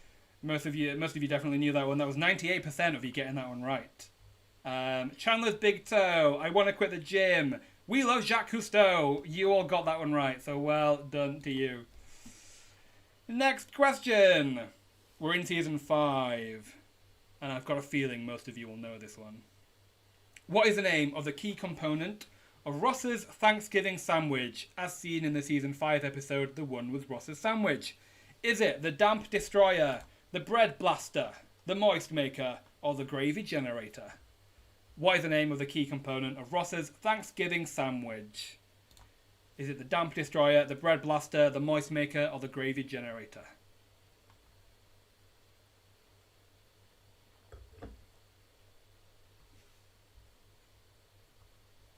Most of you definitely knew that one. That was 98% of you getting that one right. Chandler's big toe. I want to quit the gym. We love Jacques Cousteau. You all got that one right, so well done to you. Next question. We're in season 5, and I've got a feeling most of you will know this one. What is the name of the key component of Ross's Thanksgiving sandwich, as seen in the season 5 episode, The One with Ross's Sandwich? Is it the damp destroyer, the bread blaster, the moist maker, or the gravy generator? What is the name of the key component of Ross's Thanksgiving sandwich? Is it the damp destroyer, the bread blaster, the moist maker, or the gravy generator?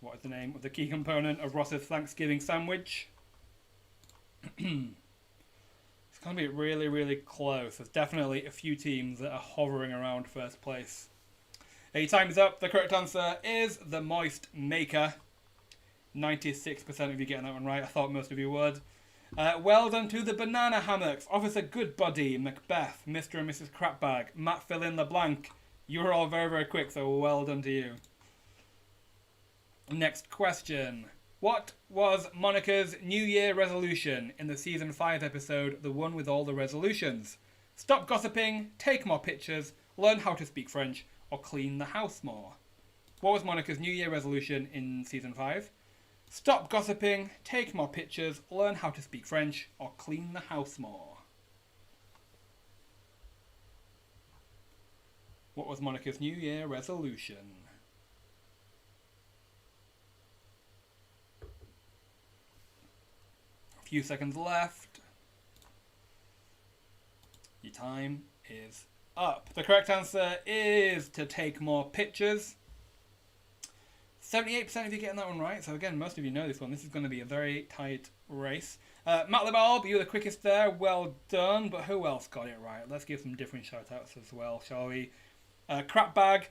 What is the name of the key component of Ross's Thanksgiving sandwich? It's going to be really, really close. There's definitely a few teams that are hovering around first place. Your time is up. The correct answer is the moist maker. 96% of you getting that one right. I thought most of you would. Well done to the banana hammocks. Officer Goodbody, Macbeth, Mr. and Mrs. Crapbag, Matt fill in the blank. You were all very, very quick, so well done to you. Next question. What was Monica's New Year resolution in the season 5 episode, The One with All the Resolutions? Stop gossiping, take more pictures, learn how to speak French, or clean the house more? What was Monica's New Year resolution in season 5? Stop gossiping, take more pictures, learn how to speak French, or clean the house more? What was Monica's New Year resolution? A few seconds left. Your time is up. The correct answer is to take more pictures. 78% of you getting that one right. So again, most of you know this one. This is going to be a very tight race. Matt LeBalb, you were the quickest there. Well done. But who else got it right? Let's give some different shout-outs as well, shall we? Crapbag,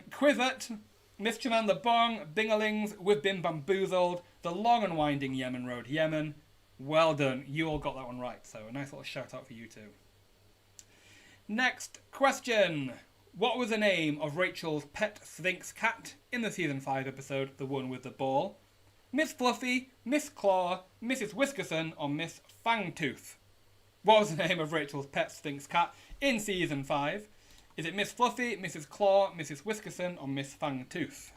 QuizWhip, Miss Chanan the Bong, Bingalings, We've Been Bamboozled, The Long and Winding Yemen Road, Yemen. Well done. You all got that one right. So a nice little shout-out for you too. Next question. What was the name of Rachel's pet Sphinx cat in the season 5 episode, The One with the Ball? Miss Fluffy, Miss Claw, Mrs. Whiskerson, or Miss Fangtooth? What was the name of Rachel's pet Sphinx cat in season 5? Is it Miss Fluffy, Mrs. Claw, Mrs. Whiskerson, or Miss Fangtooth?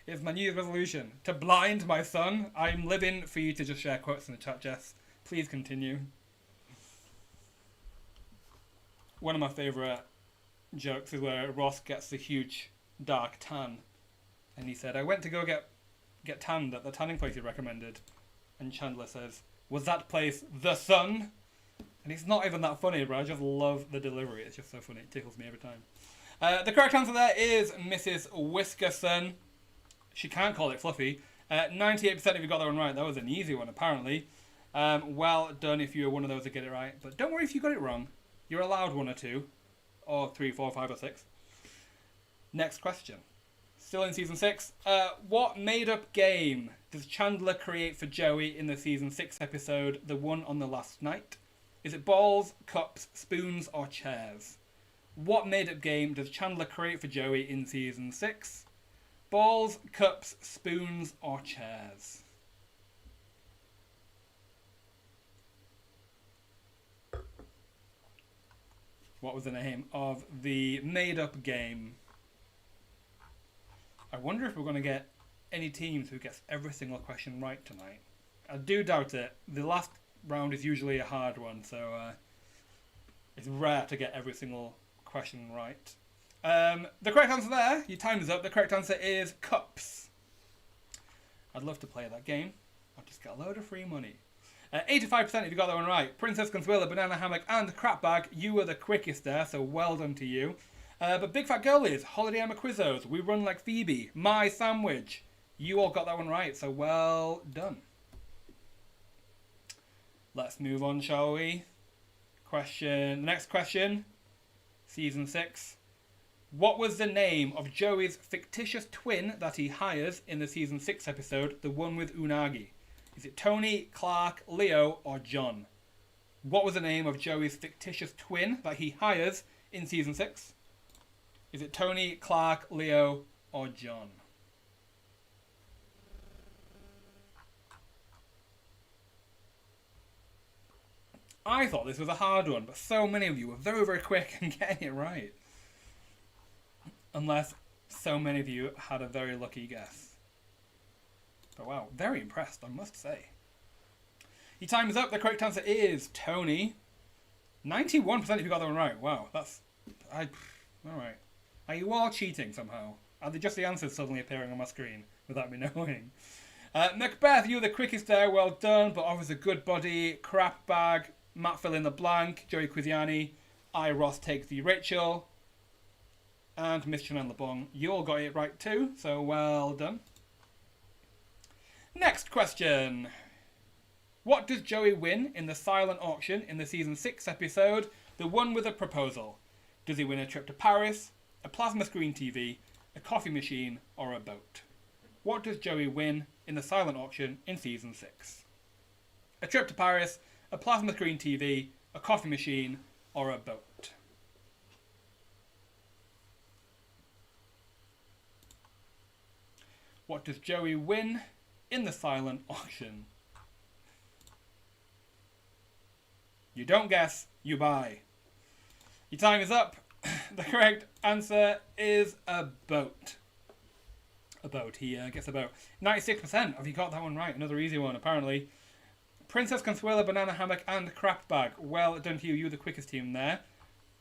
It's my New Year's resolution. To blind my son. I'm living for you to just share quotes in the chat, Jess. Please continue. One of my favourite jokes is where Ross gets the huge dark tan. And he said, I went to go get tanned at the tanning place you recommended. And Chandler says, was that place the Sun? And it's not even that funny, but I just love the delivery. It's just so funny. It tickles me every time. The correct answer there is Mrs. Whiskerson. She can't call it Fluffy. 98% of you got that one right. That was an easy one, apparently. Well done if you were one of those to get it right. But don't worry if you got it wrong. You're allowed 1 or 2. Or 3, 4, 5, or 6. Next question. Still in season 6. What made-up game does Chandler create for Joey in the season 6 episode, The One on the Last Night? Is it balls, cups, spoons, or chairs? What made-up game does Chandler create for Joey in season 6? Balls, cups, spoons, or chairs? What was the name of the made-up game? I wonder if we're going to get any teams who gets every single question right tonight. I do doubt it. The last round is usually a hard one, so it's rare to get every single question right. The correct answer there, your time is up. The correct answer is cups. I'd love to play that game. I'll just get a load of free money. 85% if you got that one right. Princess Consuela, Banana Hammock, and Crapbag. You were the quickest there, so well done to you. But Big Fat Girlies, Holiday Emma Quizzos, We Run Like Phoebe, My Sandwich. You all got that one right, so well done. Let's move on, shall we? Next question. Season 6. What was the name of Joey's fictitious twin that he hires in the season 6 episode, The One with Unagi? Is it Tony, Clark, Leo, or John? What was the name of Joey's fictitious twin that he hires in season 6? Is it Tony, Clark, Leo, or John? I thought this was a hard one, but so many of you were very, very quick in getting it right. Unless so many of you had a very lucky guess. But wow, very impressed, I must say. Your time is up. The correct answer is Tony. 91% if you got that one right. Wow, that's... Alright. Are you all cheating somehow? Are they just the answers suddenly appearing on my screen without me knowing? Macbeth, you were the quickest there. Well done, but obviously good body. Crap bag. Matt fill in the blank. Joey Quiziani. I, Ross, take the Rachel. And Miss Chanel LeBon. You all got it right too, so well done. Next question. What does Joey win in the silent auction in the season 6 episode, The One with a Proposal? Does he win a trip to Paris, a plasma screen TV, a coffee machine, or a boat? What does Joey win in the silent auction in season 6? A trip to Paris, a plasma screen TV, a coffee machine, or a boat? What does Joey win in the silent auction? You don't guess, you buy. Your time is up. The correct answer is a boat. A boat. He gets a boat. 96% of you got that one right. Another easy one, apparently. Princess Consuela, Banana Hammock, and Crap Bag. Well done to you. You're the quickest team there.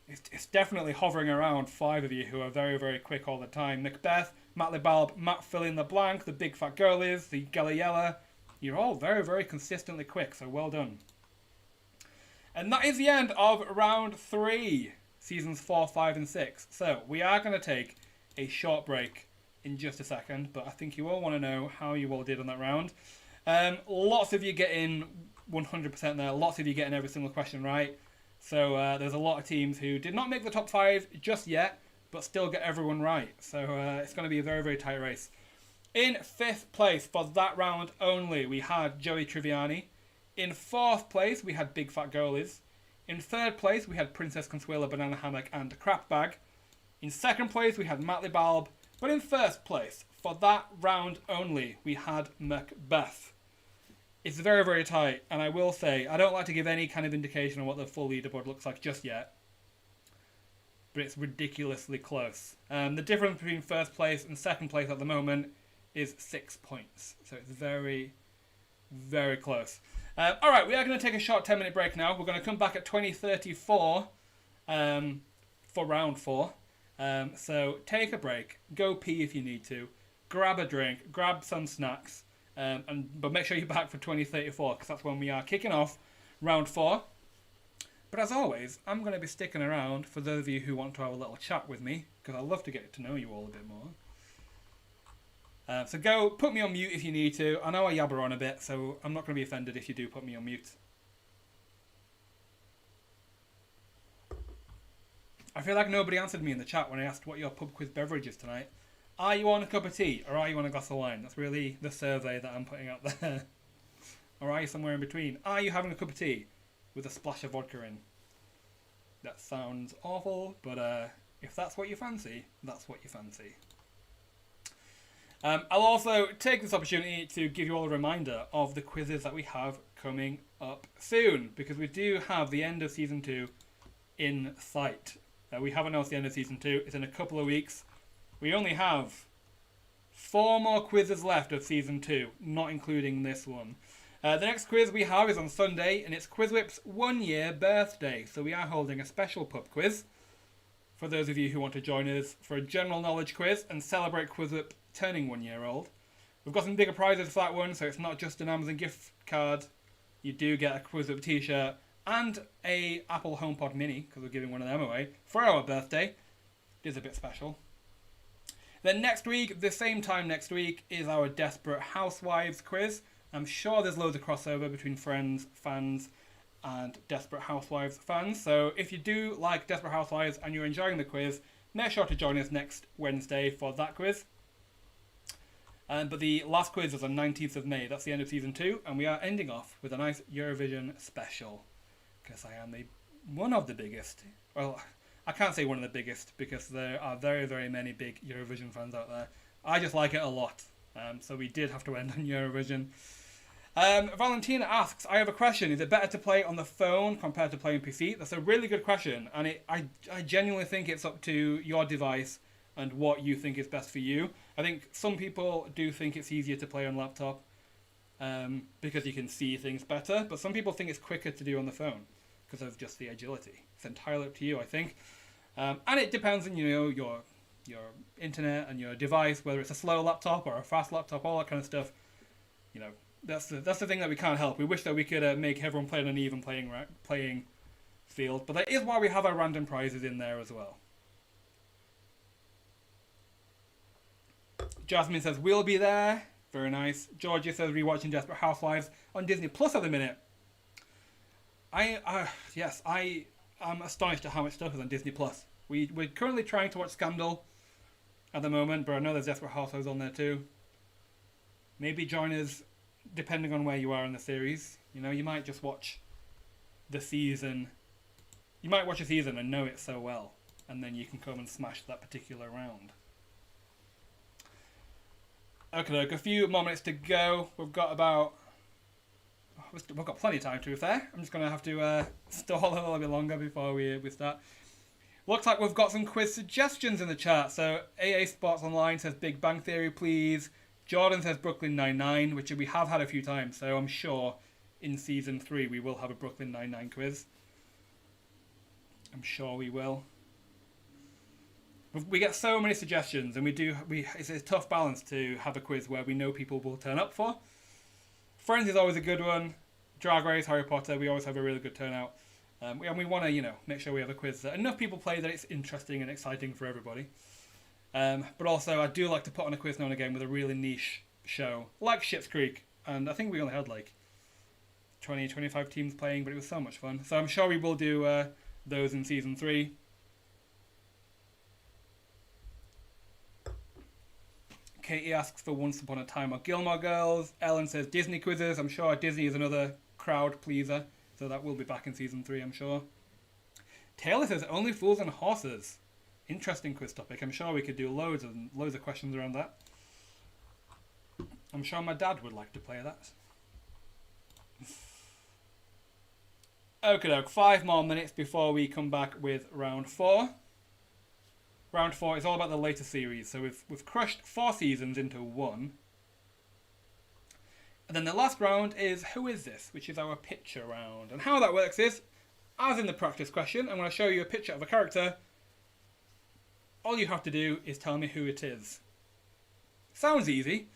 It's definitely hovering around 5 of you who are very, very quick all the time. Macbeth, Matt LeBalb, Matt fill in the blank, the Big Fat Girlies, the Galliella. You're all very, very consistently quick, so well done. And that is the end of round 3, seasons 4, 5, and 6. So we are going to take a short break in just a second, but I think you all want to know how you all did on that round. Lots of you getting 100% there. Lots of you getting every single question right. So there's a lot of teams who did not make the top 5 just yet, but still get everyone right. So it's going to be a very, very tight race. In 5th place for that round only, we had Joey Triviani. In 4th place, we had Big Fat Girlies. In 3rd place, we had Princess Consuela, Banana Hammock, and Crap Bag. In 2nd place, we had Matt LeBalb. But in 1st place, for that round only, we had Macbeth. It's very, very tight, and I will say, I don't like to give any kind of indication on what the full leaderboard looks like just yet. But it's ridiculously close. The difference between 1st place and 2nd place at the moment is 6 points. So it's very, very close. Alright, we are going to take a short 10-minute break now. We're going to come back at 20:34 for round 4. So take a break, go pee if you need to, grab a drink, grab some snacks, but make sure you're back for 20:34 because that's when we are kicking off round 4. But as always, I'm going to be sticking around for those of you who want to have a little chat with me because I'd love to get to know you all a bit more. So go put me on mute if you need to. I know I yabber on a bit, so I'm not going to be offended if you do put me on mute. I feel like nobody answered me in the chat when I asked what your pub quiz beverage is tonight. Are you on a cup of tea or are you on a glass of wine? That's really the survey that I'm putting out there. Or are you somewhere in between? Are you having a cup of tea with a splash of vodka in? That sounds awful, but if that's what you fancy, that's what you fancy. I'll also take this opportunity to give you all a reminder of the quizzes that we have coming up soon, because we do have the end of Season 2 in sight. We haven't announced the end of Season 2. It's in a couple of weeks. We only have 4 more quizzes left of Season 2, not including this one. The next quiz we have is on Sunday, and it's QuizWhip's 1-year birthday. So we are holding a special pub quiz for those of you who want to join us for a general knowledge quiz and celebrate QuizWhip turning 1 year old. We've got some bigger prizes for that one, so it's not just an Amazon gift card. You do get a QuizWhip t-shirt and a Apple HomePod Mini, because we're giving one of them away, for our birthday. It is a bit special. Then next week, the same time next week, is our Desperate Housewives quiz. I'm sure there's loads of crossover between Friends fans and Desperate Housewives fans. So if you do like Desperate Housewives and you're enjoying the quiz, make sure to join us next Wednesday for that quiz. But the last quiz is on 19th of May. That's the end of Season 2. And we are ending off with a nice Eurovision special. Because I am one of the biggest. Well, I can't say one of the biggest because there are very, very many big Eurovision fans out there. I just like it a lot. So we did have to end on Eurovision. Valentina asks, I have a question. Is it better to play on the phone compared to playing PC? That's a really good question. And I genuinely think it's up to your device and what you think is best for you. I think some people do think it's easier to play on laptop because you can see things better. But some people think it's quicker to do on the phone because of just the agility. It's entirely up to you, I think. And it depends on, your internet and your device, whether it's a slow laptop or a fast laptop, all that kind of stuff. That's the thing that we can't help. We wish that we could make everyone play on an even playing field, but that is why we have our random prizes in there as well. Jasmine says we'll be there. Very nice. Georgia says rewatching Desperate Housewives on Disney Plus at the minute. I am astonished at how much stuff is on Disney Plus. We're currently trying to watch Scandal at the moment, but I know there's Desperate Housewives on there too. Maybe join us depending on where you are in the series. You might just watch the season. You might watch a season and know it so well, and then you can come and smash that particular round. Okay, look, a few more minutes to go. We've got plenty of time to be fair. I'm just going to have to stall a little bit longer before we start. Looks like we've got some quiz suggestions in the chat. So AA Sports Online says Big Bang Theory, please. Jordan says Brooklyn Nine-Nine, which we have had a few times, so I'm sure in Season 3 we will have a Brooklyn Nine-Nine quiz. I'm sure we will. We get so many suggestions, and it's a tough balance to have a quiz where we know people will turn up for. Friends is always a good one. Drag Race, Harry Potter, we always have a really good turnout. And we want to, make sure we have a quiz that enough people play that it's interesting and exciting for everybody. But also, I do like to put on a quiz now and again with a really niche show, like Schitt's Creek. And I think we only had 20, 25 teams playing, but it was so much fun. So I'm sure we will do those in Season 3. Katie asks for Once Upon a Time or Gilmore Girls. Ellen says Disney quizzes. I'm sure Disney is another crowd pleaser, so that will be back in Season 3, I'm sure. Taylor says Only Fools and Horses. Interesting quiz topic. I'm sure we could do loads of questions around that. I'm sure my dad would like to play that. Okay, 5 more minutes before we come back with round 4. Round 4 is all about the later series. So we've crushed 4 seasons into 1. And then the last round is Who Is This? Which is our picture round. And how that works is, as in the practice question, I'm going to show you a picture of a character. All you have to do is tell me who it is. Sounds easy,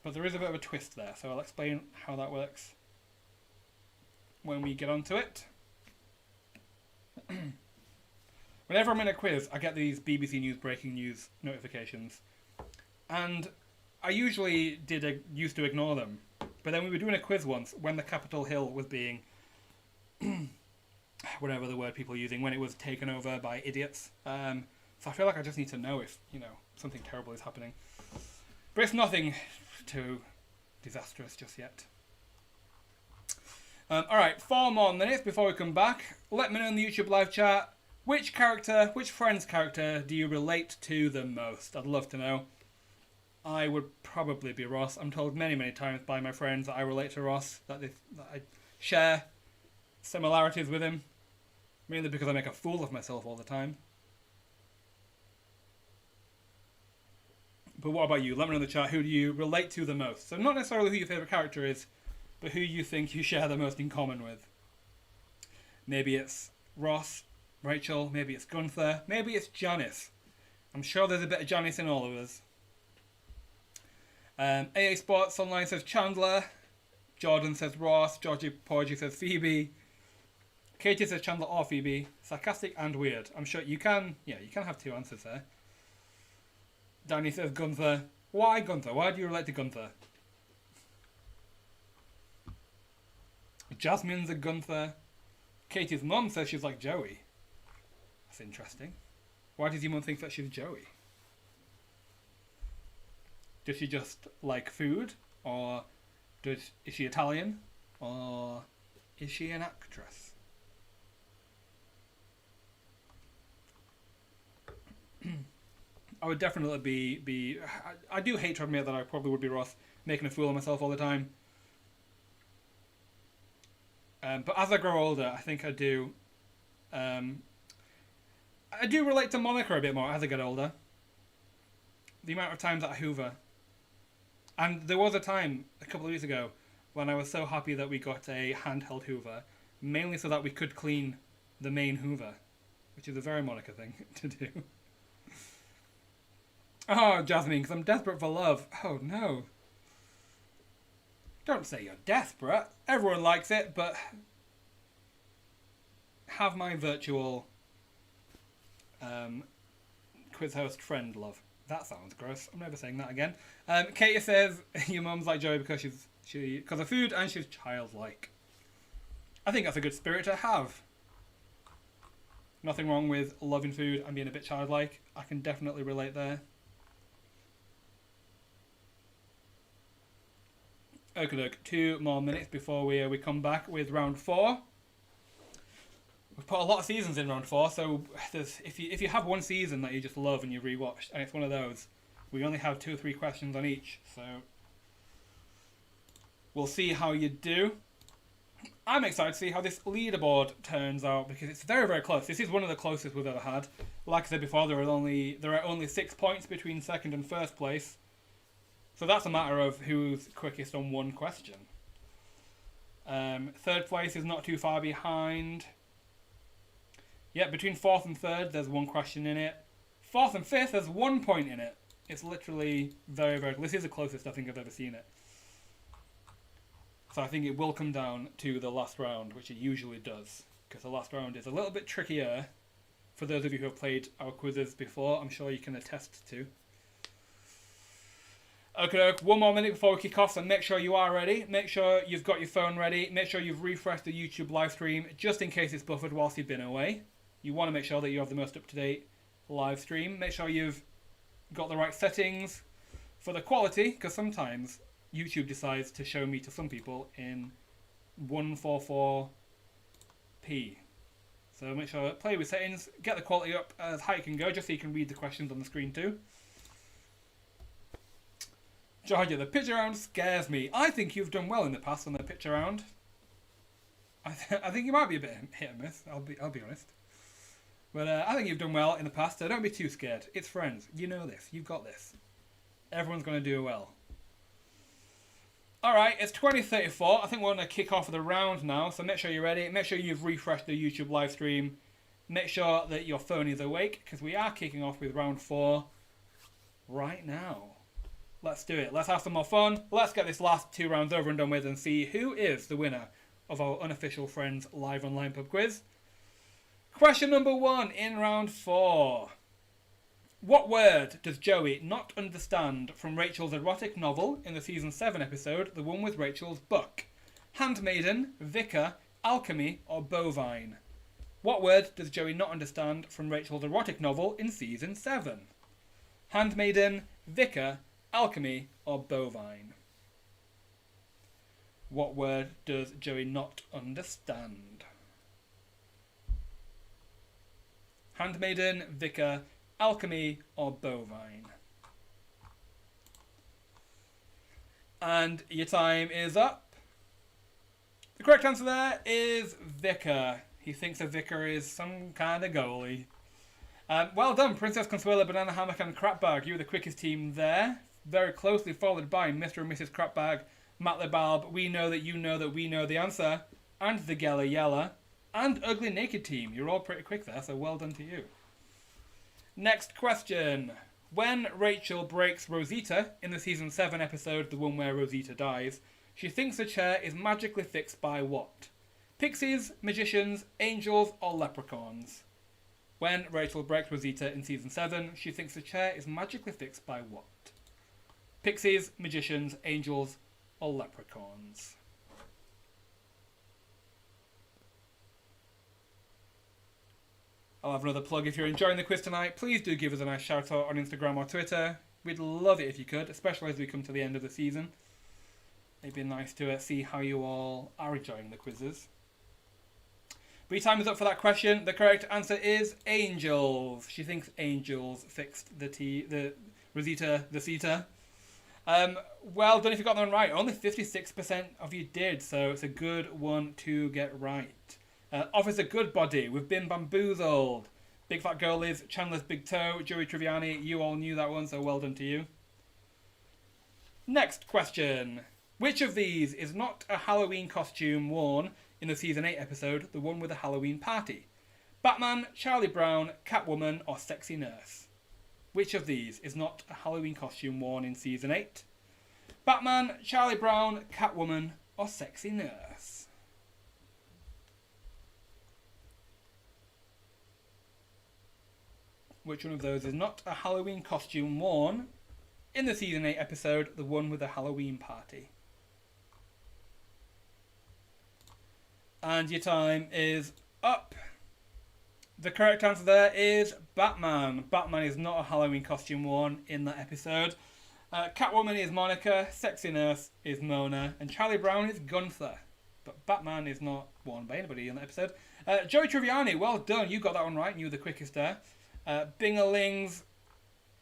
but there is a bit of a twist there, so I'll explain how that works when we get onto it. Whenever I'm in a quiz, I get these BBC News breaking news notifications, and I usually used to ignore them. But then we were doing a quiz once when the Capitol Hill was being, whatever the word people are using, when it was taken over by idiots. So I feel like I just need to know if, something terrible is happening. But it's nothing too disastrous just yet. Alright, 4 more minutes before we come back. Let me know in the YouTube live chat, which Friends character do you relate to the most? I'd love to know. I would probably be Ross. I'm told many, many times by my friends that I relate to Ross, that I share similarities with him. Mainly because I make a fool of myself all the time. But what about you? Let me know in the chat, who do you relate to the most? So not necessarily who your favourite character is, but who you think you share the most in common with. Maybe it's Ross, Rachel, maybe it's Gunther, maybe it's Janice. I'm sure there's a bit of Janice in all of us. AA Sports Online says Chandler. Jordan says Ross. Georgie Porgy says Phoebe. Katie says Chandler or Phoebe. Sarcastic and weird. I'm sure you can have 2 answers there. Danny says Gunther. Why Gunther? Why do you relate to Gunther? Jasmine's a Gunther. Katie's mum says she's like Joey. That's interesting. Why does your mum think that she's Joey? Does she just like food? Or is she Italian? Or is she an actress? I would definitely be. I do hate to admit that I probably would be Ross, making a fool of myself all the time. But as I grow older, I think I do. I do relate to Monica a bit more as I get older. The amount of times that I hoover. And there was a time, a couple of weeks ago, when I was so happy that we got a handheld hoover, mainly so that we could clean the main hoover, which is a very Monica thing to do. Oh, Jasmine, because I'm desperate for love. Oh, no. Don't say you're desperate. Everyone likes it, but have my virtual quiz host friend love. That sounds gross. I'm never saying that again. Katie says your mum's like Joey because because of food and she's childlike. I think that's a good spirit to have. Nothing wrong with loving food and being a bit childlike. I can definitely relate there. Okay, look, 2 more minutes before we come back with round 4. We've put a lot of seasons in round 4, so if you have one season that you just love and you rewatched, and it's one of those, we only have 2 or 3 questions on each, so we'll see how you do. I'm excited to see how this leaderboard turns out because it's very, very close. This is one of the closest we've ever had. Like I said before, there are only 6 points between second and first place, so that's a matter of who's quickest on one question. Third place is not too far behind. Yeah, between 4th and 3rd, there's 1 question in it. 4th and 5th, there's 1 point in it. It's literally very, very... This is the closest I think I've ever seen it. So I think it will come down to the last round, which it usually does. Because the last round is a little bit trickier. For those of you who have played our quizzes before, I'm sure you can attest to. Okay, 1 more minute before we kick off, so make sure you are ready. Make sure you've got your phone ready. Make sure you've refreshed the YouTube live stream, just in case it's buffered whilst you've been away. You want to make sure that you have the most up-to-date live stream. Make sure you've got the right settings for the quality, because sometimes YouTube decides to show me to some people in 144p. So make sure play with settings, get the quality up as high as it can go, just so you can read the questions on the screen too. Georgia, the pitch around scares me. I think you've done well in the past on the pitch around. I think you might be a bit hit and miss. I'll be honest. But I think you've done well in the past, so don't be too scared. It's friends. You know this. You've got this. Everyone's going to do well. Alright, it's 20:34. I think we're going to kick off the round now, so make sure you're ready. Make sure you've refreshed the YouTube live stream. Make sure that your phone is awake, because we are kicking off with round 4 right now. Let's do it. Let's have some more fun. Let's get this last 2 rounds over and done with and see who is the winner of our unofficial Friends live online pub quiz. Question number 1 in round 4. What word does Joey not understand from Rachel's erotic novel in the season 7 episode, the one with Rachel's book? Handmaiden, vicar, alchemy, or bovine? What word does Joey not understand from Rachel's erotic novel in season 7? Handmaiden, vicar, alchemy, or bovine? What word does Joey not understand? Handmaiden, vicar, alchemy, or bovine? And your time is up. The correct answer there is vicar. He thinks a vicar is some kind of goalie. Well done, Princess Consuela, Banana Hammock, and Crapbag. You were the quickest team there. Very closely followed by Mr. and Mrs. Crapbag, Matt LeBalb, We Know That You Know That We Know the Answer, and the Gela Yella, and Ugly Naked Team. You're all pretty quick there, so well done to you. Next question. When Rachel breaks Rosita in the season 7 episode, the one where Rosita dies, she thinks the chair is magically fixed by what? Pixies, magicians, angels, or leprechauns? When Rachel breaks Rosita in season 7, she thinks the chair is magically fixed by what? Pixies, magicians, angels, or leprechauns? I'll have another plug. If you're enjoying the quiz tonight, please do give us a nice shout out on Instagram or Twitter. We'd love it if you could, especially as we come to the end of the season. It'd be nice to see how you all are enjoying the quizzes. But your time is up for that question. The correct answer is angels. She thinks angels fixed the Rosita, the Sita. Well done if you got that one right. Only 56% of you did, so it's a good one to get right. Officer Goodbody, we've been bamboozled. Big Fat Girl is Chandler's Big Toe. Joey Triviani, you all knew that one, so well done to you. Next question. Which of these is not a Halloween costume worn in the Season 8 episode, the one with the Halloween party? Batman, Charlie Brown, Catwoman, or Sexy Nurse? Which of these is not a Halloween costume worn in Season 8? Batman, Charlie Brown, Catwoman, or Sexy Nurse? Which one of those is not a Halloween costume worn in the Season 8 episode, the one with the Halloween party? And your time is up. The correct answer there is Batman. Batman is not a Halloween costume worn in that episode. Catwoman is Monica, Sexy Nurse is Mona, and Charlie Brown is Gunther. But Batman is not worn by anybody in that episode. Joey Triviani, well done. You got that one right, and you were the quickest there. Bingalings,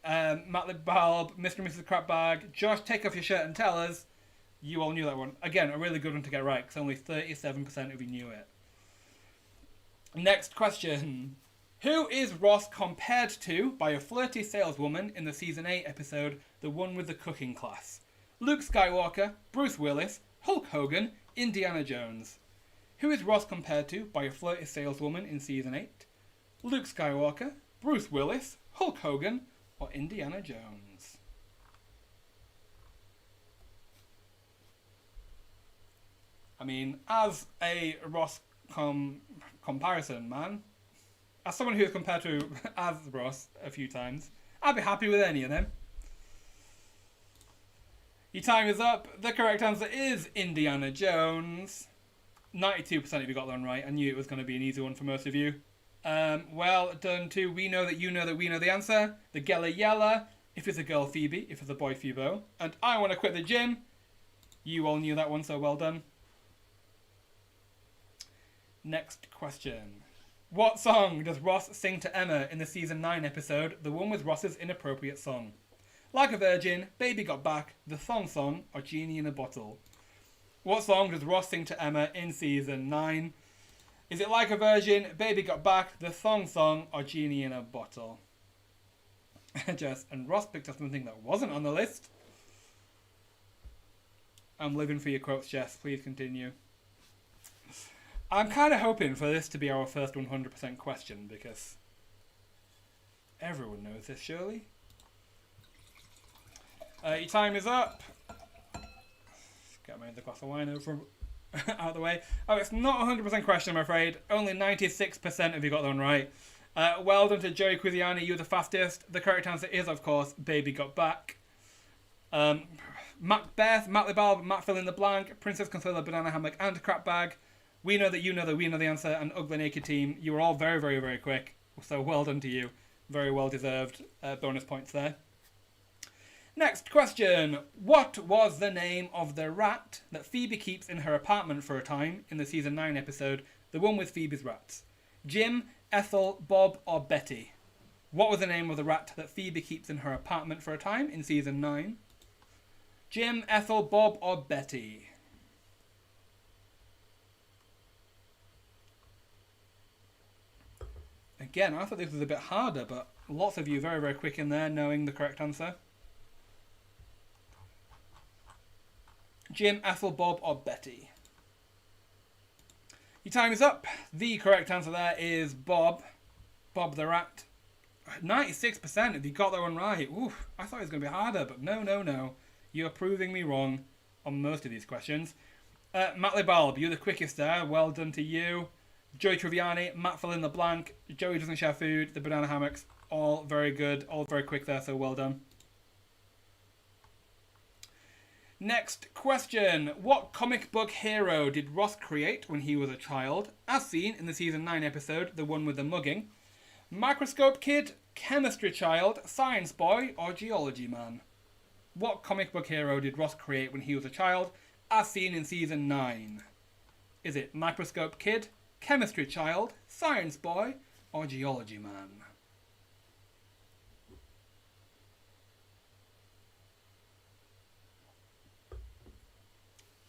Matt Libbalb, Mr. and Mrs. Crapbag, Josh, take off your shirt and tell us. You all knew that one. Again, a really good one to get right, because only 37% of you knew it. Next question. Who is Ross compared to by a flirty saleswoman in the Season 8 episode, the one with the cooking class? Luke Skywalker, Bruce Willis, Hulk Hogan, Indiana Jones. Who is Ross compared to by a flirty saleswoman in Season 8? Luke Skywalker, Bruce Willis, Hulk Hogan, or Indiana Jones? I mean, as a Ross comparison man, as someone who's compared to as Ross a few times, I'd be happy with any of them. Your time is up. The correct answer is Indiana Jones. 92% of you got that one right. I knew it was going to be an easy one for most of you. Well done too. We know that you know that we know the answer. The Gella Yella. If it's a girl, Phoebe. If it's a boy, Phoebo. And I want to quit the gym. You all knew that one, so well done. Next question. What song does Ross sing to Emma in the Season 9 episode, the one with Ross's inappropriate song? Like a Virgin, Baby Got Back, The Thong Song, or Genie in a Bottle? What song does Ross sing to Emma in Season 9? Is it Like a Virgin, Baby Got Back, The Thong Song, or Genie in a Bottle? Jess, and Ross picked up something that wasn't on the list. I'm living for your quotes, Jess. Please continue. I'm kind of hoping for this to be our first 100% question, because everyone knows this, surely. Your time is up. Get my other glass of wine over out of the way. Oh, it's not a 100% question, I'm afraid. Only 96% of you got that one right. Well done to Joey Quiziani, you were the fastest. The correct answer is, of course, Baby Got Back. Macbeth, Matt Libal, Matt Fill in the Blank, Princess Consuela, Banana Hammock, and Crapbag. We know that you know that we know the answer, and Ugly Naked Team. You were all very, very, very quick. So well done to you. Very well deserved bonus points there. Next question. What was the name of the rat that Phoebe keeps in her apartment for a time in the Season 9 episode, the one with Phoebe's rats? Jim, Ethel, Bob, or Betty? What was the name of the rat that Phoebe keeps in her apartment for a time in Season 9? Jim, Ethel, Bob, or Betty? Again, I thought this was a bit harder, but lots of you very, very quick in there knowing the correct answer. Jim, Ethel, Bob, or Betty? Your time is up. The correct answer there is Bob. Bob the rat. 96% if you got that one right. Oof, I thought it was going to be harder, but no. You're proving me wrong on most of these questions. Matt Libbalb, you're the quickest there. Well done to you. Joey Triviani, Matt Fill in the Blank, Joey Doesn't Share Food, the Banana Hammocks. All very good, all very quick there, so well done. Next question. What comic book hero did Ross create when he was a child, as seen in the Season 9 episode, the one with the mugging? Microscope Kid, Chemistry Child, Science Boy, or Geology Man? What comic book hero did Ross create when he was a child, as seen in Season 9? Is it Microscope Kid, chemistry child, science boy, or geology man?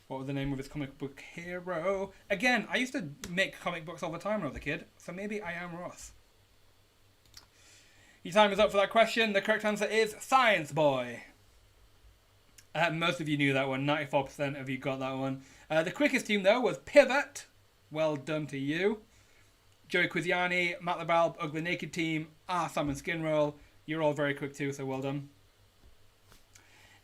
What was the name of his comic book hero? Again, I used to make comic books all the time when I was a kid, so maybe I am Ross. Your time is up for that question. The correct answer is Science Boy. Most of you knew that one. 94% of you got that one. The quickest team, though, was Pivot. Well done to you. Joey Quiziani, Matt LaBalbe, Ugly Naked Team, Salmon Skin Roll. You're all very quick too, so well done.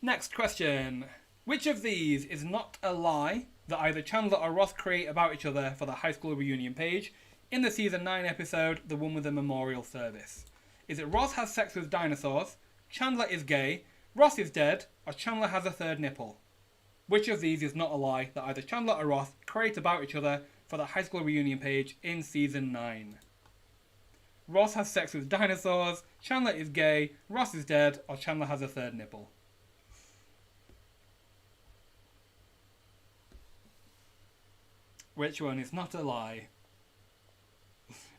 Next question. Which of these is not a lie that either Chandler or Ross create about each other for the high school reunion page in the season 9 episode, the one with the memorial service? Is it Ross has sex with dinosaurs, Chandler is gay, Ross is dead, or Chandler has a third nipple? Which of these is not a lie that either Chandler or Ross create about each other for the high school reunion page in season 9? Ross has sex with dinosaurs, Chandler is gay, Ross is dead, or Chandler has a third nipple? Which one is not a lie?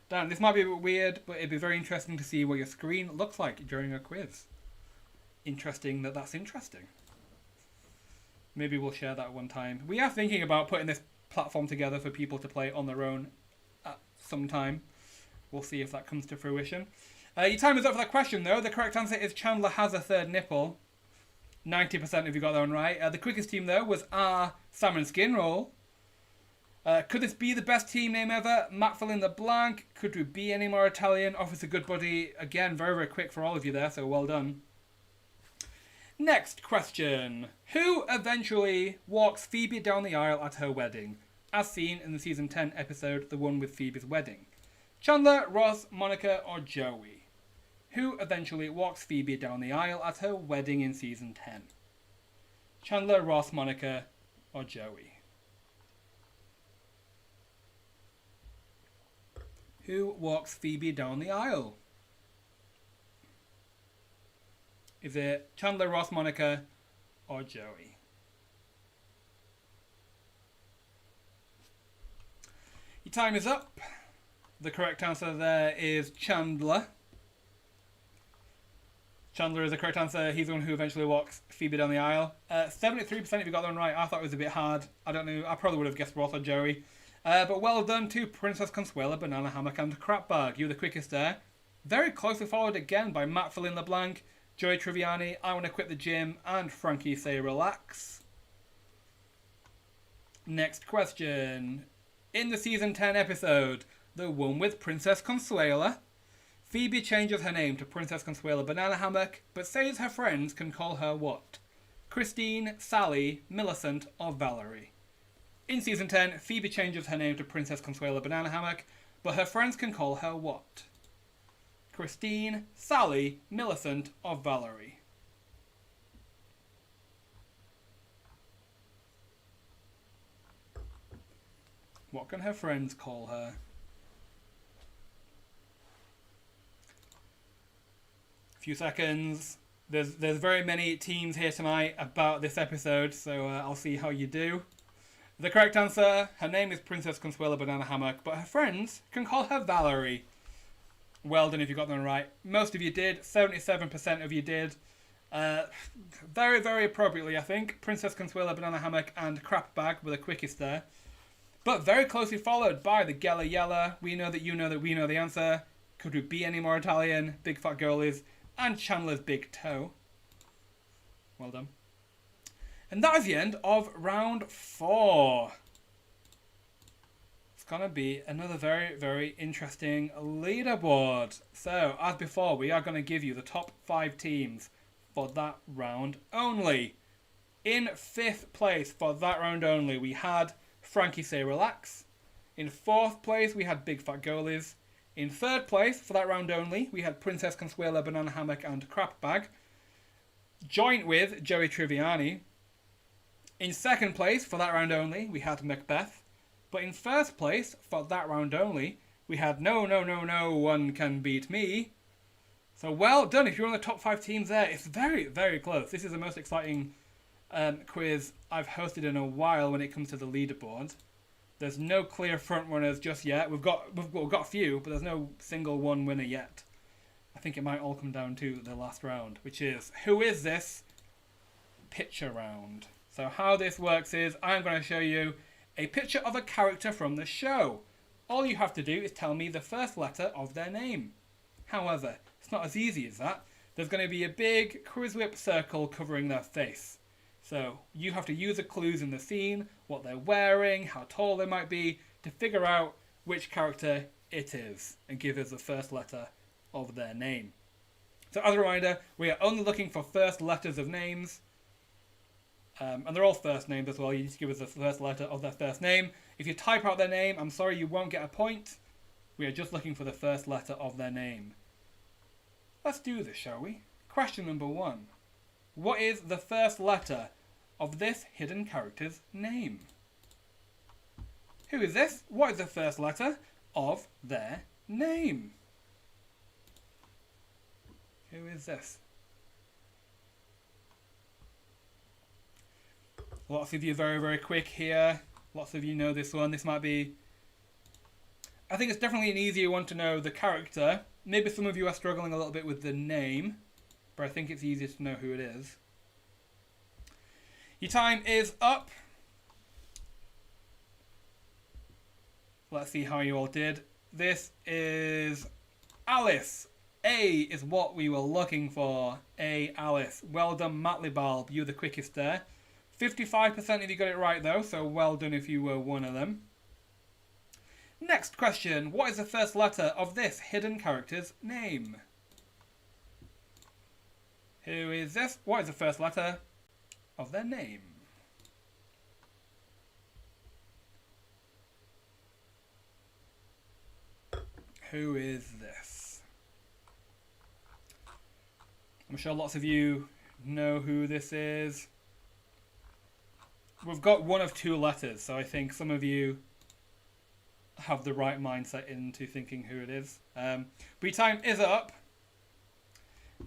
Dan, this might be a bit weird, but it'd be very interesting to see what your screen looks like during a quiz. Interesting that that's interesting. Maybe we'll share that one time. We are thinking about putting this platform together for people to play on their own at some time. We'll see if that comes to fruition. Your time is up for that question, though. The correct answer is Chandler has a third nipple. 90% of you got that one right. The quickest team, though, was Salmon Skin Roll. Could this be the best team name ever? Matt fill in the blank. Could we be any more Italian? Officer Good Buddy. Again, very, very quick for all of you there, so well done. Next question. Who eventually walks Phoebe down the aisle at her wedding, as seen in the season 10 episode, the one with Phoebe's wedding? Chandler, Ross, Monica, or Joey? Who eventually walks Phoebe down the aisle at her wedding in season 10? Chandler, Ross, Monica, or Joey? Who walks Phoebe down the aisle? Is it Chandler, Ross, Monica, or Joey? Your time is up. The correct answer there is Chandler. Chandler is the correct answer. He's the one who eventually walks Phoebe down the aisle. 73% of you got that one right. I thought it was a bit hard. I don't know. I probably would have guessed Ross or Joey. But well done to Princess Consuela, Banana Hammock, and Crap Bag. You were the quickest there. Very closely followed again by Matt Fill in the Blank, Joey Triviani, I Want to Quit the Gym, and Frankie Say Relax. Next question. In the season 10 episode, the one with Princess Consuela, Phoebe changes her name to Princess Consuela Banana Hammock, but says her friends can call her what? Christine, Sally, Millicent, or Valerie? In season 10, Phoebe changes her name to Princess Consuela Banana Hammock, but her friends can call her what? Christine, Sally, Millicent, or Valerie? What can her friends call her? A few seconds. There's very many teams here tonight about this episode, so I'll see how you do. The correct answer, her name is Princess Consuela Banana Hammock, but her friends can call her Valerie. Well done if you got them right. Most of you did. 77% of you did. Very, very appropriately, I think. Princess Consuela Banana Hammock and Crap Bag were the quickest there. But very closely followed by the Gella Yella, We Know That You Know That We Know the Answer, Could We Be Any More Italian, Big Fat Girlies, and Chandler's Big Toe. Well done. And that is the end of round 4. It's going to be another very, very interesting leaderboard. So, as before, we are going to give you the top 5 teams for that round only. In 5th place for that round only, we had Frankie Say Relax. In 4th place, we had Big Fat Girlies. In 3rd place for that round only, we had Princess Consuela, Banana Hammock, and Crap Bag, joint with Joey Triviani. In 2nd place for that round only, we had Macbeth. But in 1st place for that round only, we had No One Can Beat Me. So well done if you're on the top 5 teams there. It's very, very close. This is the most exciting quiz I've hosted in a while when it comes to the leaderboard. There's no clear front runners just yet. We've got a few, but there's no single one winner yet. I think it might all come down to the last round, which is, who is this? Picture round. So how this works is, I'm going to show you a picture of a character from the show. All you have to do is tell me the first letter of their name. However, it's not as easy as that. There's going to be a big QuizWhip circle covering their face. So you have to use the clues in the scene, what they're wearing, how tall they might be, to figure out which character it is and give us the first letter of their name. So as a reminder, we are only looking for first letters of names. And they're all first names as well. You need to give us the first letter of their first name. If you type out their name, I'm sorry, you won't get a point. We are just looking for the first letter of their name. Let's do this, shall we? Question number 1. What is the first letter of this hidden character's name? Who is this? What is the first letter of their name? Who is this? Lots of you very, very quick here. Lots of you know this one. This might be... I think it's definitely an easier one to know the character. Maybe some of you are struggling a little bit with the name, but I think it's easier to know who it is. Your time is up. Let's see how you all did. This is Alice. A is what we were looking for. A, Alice. Well done, Matlibal. You're the quickest there. 55% if you got it right though, so well done if you were one of them. Next question. What is the first letter of this hidden character's name? Who is this? What is the first letter of their name? Who is this? I'm sure lots of you know who this is. We've got one of 2 letters, so I think some of you have the right mindset into thinking who it is. But your time is up.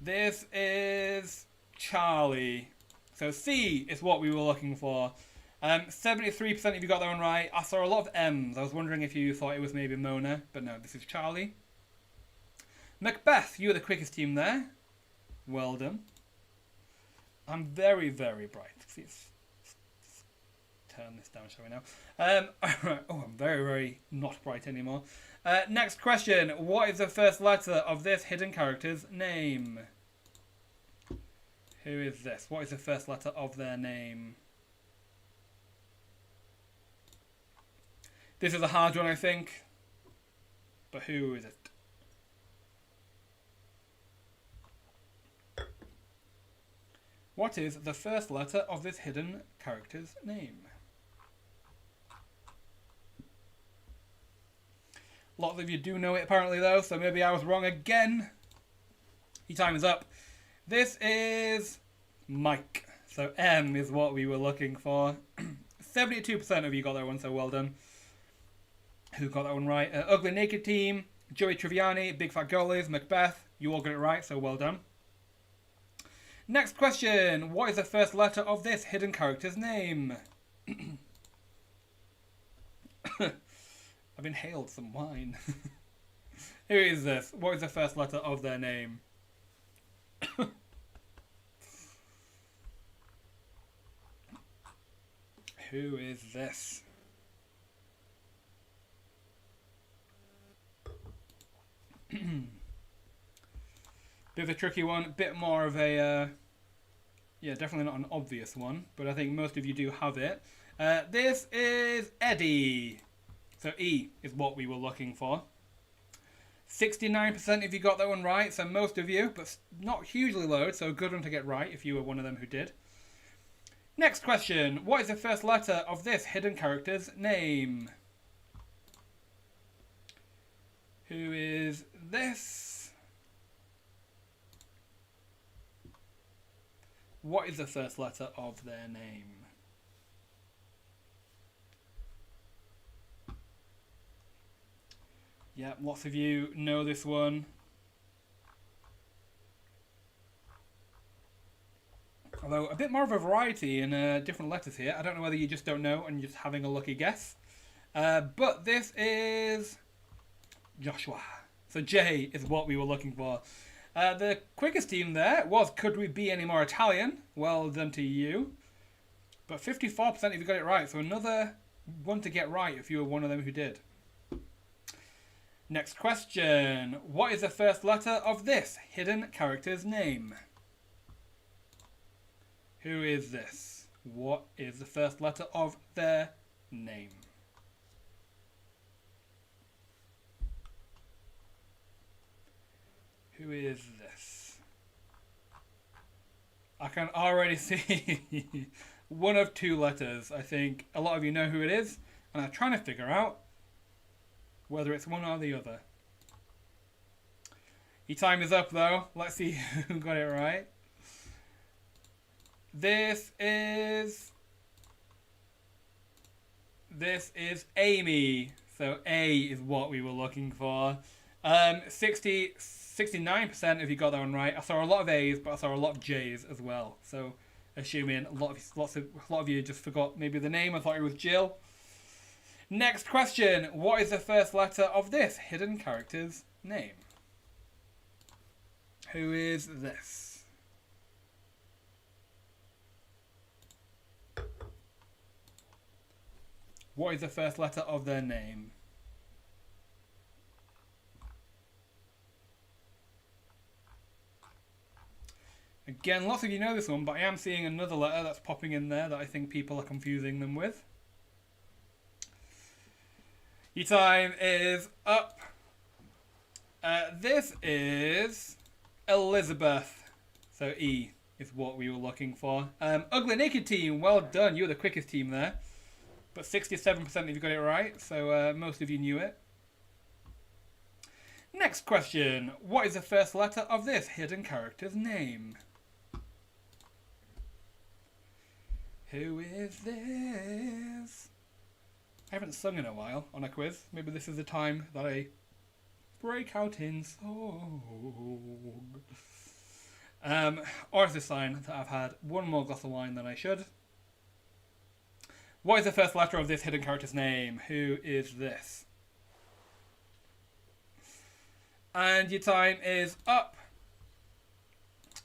This is Charlie. So C is what we were looking for. 73% of you got that one right. I saw a lot of M's. I was wondering if you thought it was maybe Mona, but no, this is Charlie. Macbeth, you were the quickest team there. Well done. I'm very, very bright. Let's turn this down, shall we now? Oh, I'm very, very not bright anymore. Next question. What is the first letter of this hidden character's name? Who is this? What is the first letter of their name? This is a hard one, I think. But who is it? What is the first letter of this hidden character's name? Lots of you do know it apparently though, so maybe I was wrong again. Your time is up. This is Mike. So M is what we were looking for. 72% of you got that one, so well done. Who got that one right? Ugly Naked Team, Joey Triviani, Big Fat Goalies, Macbeth. You all got it right, so well done. Next question. What is the first letter of this hidden character's name? I've inhaled some wine. Who is this? What is the first letter of their name? Who is this? Bit of a tricky one, bit more of a, yeah, definitely not an obvious one, but I think most of you do have it. This is Eddie. So E is what we were looking for. 69% if you got that one right, so most of you, but not hugely low, so a good one to get right if you were one of them who did. Next question. What is the first letter of this hidden character's name? Who is this? What is the first letter of their name? Yeah, lots of you know this one. Although a bit more of a variety in different letters here. I don't know whether you just don't know and you're just having a lucky guess. But this is Joshua. So J is what we were looking for. The quickest team there was Could We Be Any More Italian? Well done to you. But 54% if you got it right. So another one to get right if you were one of them who did. Next question. What is the first letter of this hidden character's name? Who is this? What is the first letter of their name? Who is this? I can already see one of two letters. I think a lot of you know who it is, and I'm trying to figure out whether it's one or the other. Your time is up though. Let's see who got it right. This is Amy. So A is what we were looking for. 69% if you got that one right. I saw a lot of A's, but I saw a lot of J's as well. So assuming a lot of you just forgot maybe the name. I thought it was Jill. Next question. What is the first letter of this hidden character's name? Who is this? What is the first letter of their name? Again, lots of you know this one, but I am seeing another letter that's popping in there that I think people are confusing them with. Your time is up. This is Elizabeth. So E is what we were looking for. Ugly Naked team, well done. You were the quickest team there. But 67% if you got it right, so most of you knew it. Next question. What is the first letter of this hidden character's name? Who is this? I haven't sung in a while on a quiz. Maybe this is the time that I break out in song. Or it's a sign that I've had one more glass of wine than I should. What is the first letter of this hidden character's name? Who is this? And your time is up.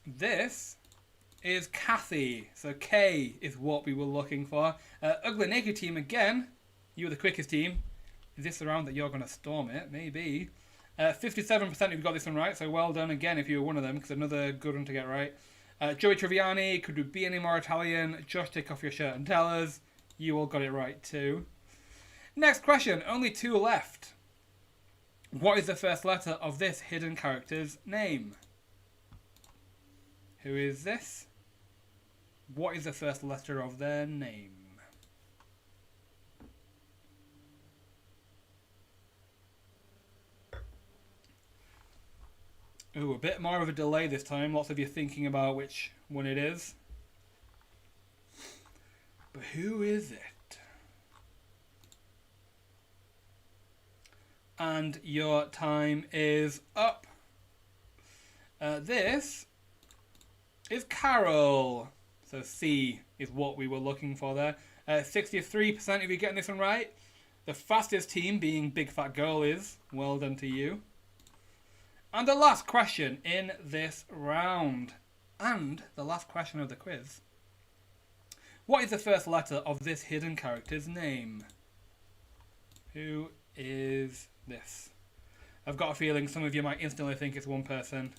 This is Kathy. So K is what we were looking for. Ugly Naked team again. You were the quickest team. Is this the round that you're going to storm it? Maybe. 57% if you got this one right. So well done again if you were one of them, because another good one to get right. Joey Triviani, Could We Be Any More Italian? Josh, take off your shirt and tell us. You all got it right too. Next question. Only two left. What is the first letter of this hidden character's name? Who is this? What is the first letter of their name? Ooh, a bit more of a delay this time. Lots of you thinking about which one it is. But who is it? And your time is up. This is Carol. So C is what we were looking for there. 63% if you're getting this one right. The fastest team being Big Fat Girl is. Well done to you. And the last question in this round. And the last question of the quiz. What is the first letter of this hidden character's name? Who is this? I've got a feeling some of you might instantly think it's one person.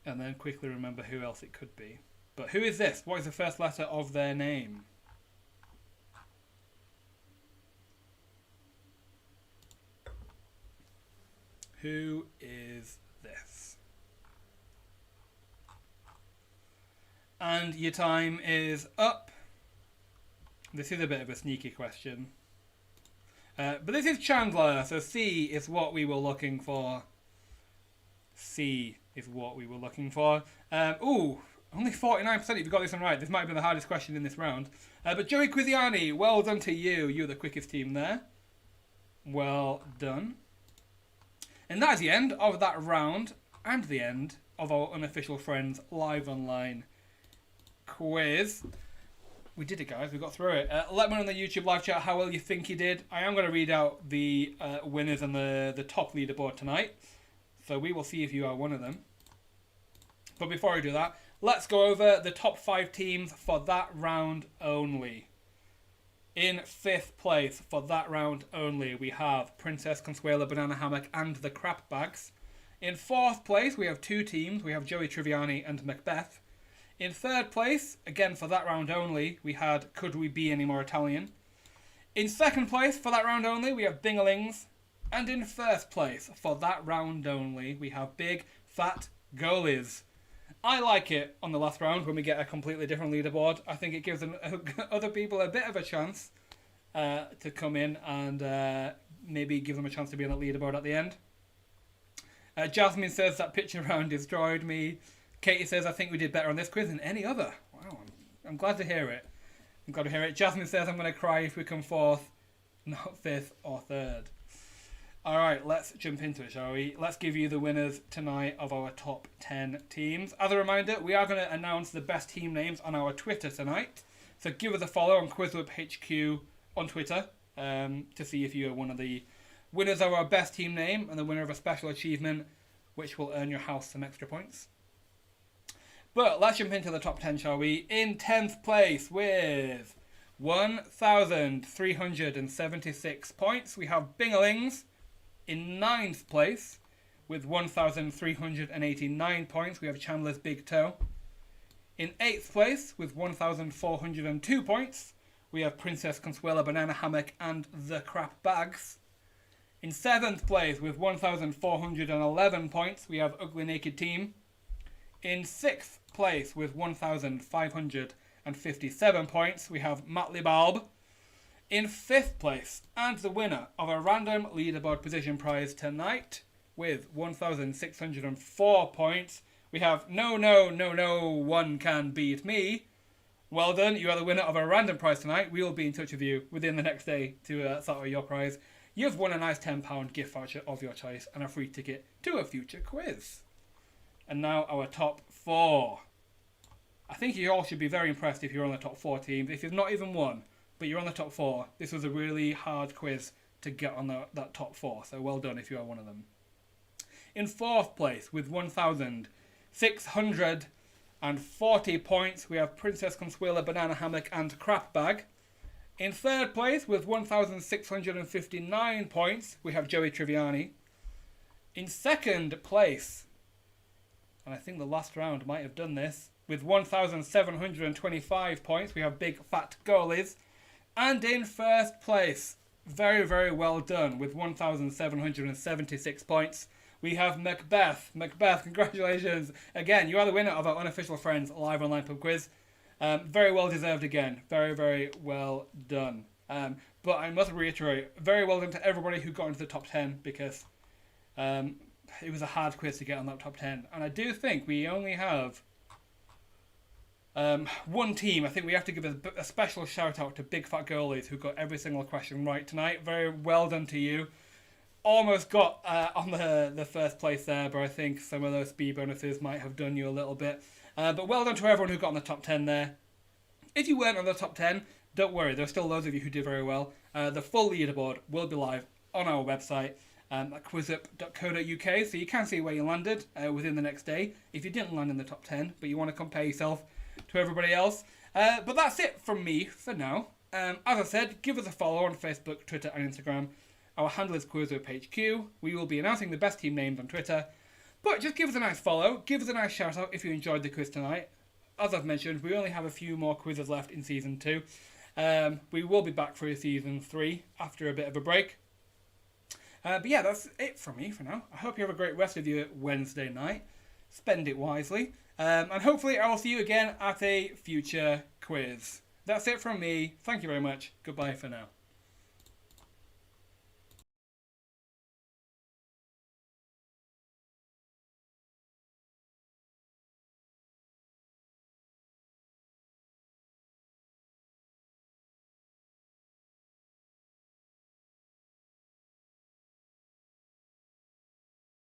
And then quickly remember who else it could be. But who is this? What is the first letter of their name? Who is this? And your time is up. This is a bit of a sneaky question. But this is Chandler, so C is what we were looking for. C is what we were looking for. Ooh, only 49% if you got this one right. This might have been the hardest question in this round. But Joey Quiziani, well done to you. You're the quickest team there. Well done. And that is the end of that round and the end of our Unofficial Friends Live Online quiz. We did it, guys. We got through it. Let me know in the YouTube live chat how well you think you did. I am going to read out the winners and the top leaderboard tonight. So we will see if you are one of them. But before I do that, let's go over the top 5 teams for that round only. In 5th place for that round only, we have Princess Consuela, Banana Hammock, and the Crap Bags. In 4th place, we have 2 teams. We have Joey Triviani and Macbeth. In 3rd place, again for that round only, we had Could We Be Any More Italian? In 2nd place for that round only, we have Bingalings. And in 1st place for that round only, we have Big Fat Goalies. I like it on the last round when we get a completely different leaderboard. I think it gives them, other people a bit of a chance to come in and maybe give them a chance to be on the leaderboard at the end. Jasmine says that picture round destroyed me. Katie says, I think we did better on this quiz than any other. Wow, I'm glad to hear it. I'm glad to hear it. Jasmine says, I'm going to cry if we come 4th, not 5th or 3rd. All right, let's jump into it, shall we? Let's give you the winners tonight of our top 10 teams. As a reminder, we are going to announce the best team names on our Twitter tonight. So give us a follow on QuizWhip HQ on Twitter to see if you are one of the winners of our best team name and the winner of a special achievement, which will earn your house some extra points. But let's jump into the top 10, shall we? In 10th place with 1,376 points, we have Bingalings. In 9th place, with 1,389 points, we have Chandler's Big Toe. In 8th place, with 1,402 points, we have Princess Consuela, Banana Hammock, and the Crap Bags. In 7th place, with 1,411 points, we have Ugly Naked Team. In 6th place, with 1,557 points, we have Matley Balb. In 5th place, and the winner of a random leaderboard position prize tonight, with 1,604 points, we have No One Can Beat Me. Well done, you are the winner of a random prize tonight. We will be in touch with you within the next day to sort out your prize. You've won a nice £10 gift voucher of your choice and a free ticket to a future quiz. And now our top 4. I think you all should be very impressed if you're on the top 4 teams. If you've not even won, but you're on the top 4, this was a really hard quiz to get on that top 4. So well done if you are one of them. In 4th place, with 1,640 points, we have Princess Consuela, Banana Hammock, and Crap Bag. In 3rd place, with 1,659 points, we have Joey Triviani. In 2nd place, and I think the last round might have done this, with 1,725 points, we have Big Fat Goalies. And in 1st place, very, very well done, with 1,776 points, we have Macbeth. Macbeth, congratulations. Again, you are the winner of our Unofficial Friends live online pub quiz. Very well deserved again. Very, very well done. But I must reiterate, very well done to everybody who got into the top 10, because it was a hard quiz to get on that top 10. And I do think we only have one team. I think we have to give a special shout out to Big Fat Goalies, who got every single question right tonight. Very well done to you. Almost got on the first place there, but I think some of those speed bonuses might have done you a little bit. But well done to everyone who got on the top 10 there. If you weren't on the top 10, don't worry, there's still loads of you who did very well. The full leaderboard will be live on our website at QuizWhip.co.uk, so you can see where you landed within the next day if you didn't land in the top 10, but you want to compare yourself to everybody else. But that's it from me for now. As I said, give us a follow on Facebook, Twitter and Instagram. Our handle is QuizWhip HQ. We will be announcing the best team names on Twitter. But just give us a nice follow, give us a nice shout out if you enjoyed the quiz tonight. As I've mentioned, we only have a few more quizzes left in Season 2. We will be back for Season 3 after a bit of a break. But yeah, that's it from me for now. I hope you have a great rest of your Wednesday night. Spend it wisely. And hopefully I will see you again at a future quiz. That's it from me. Thank you very much. Goodbye for now.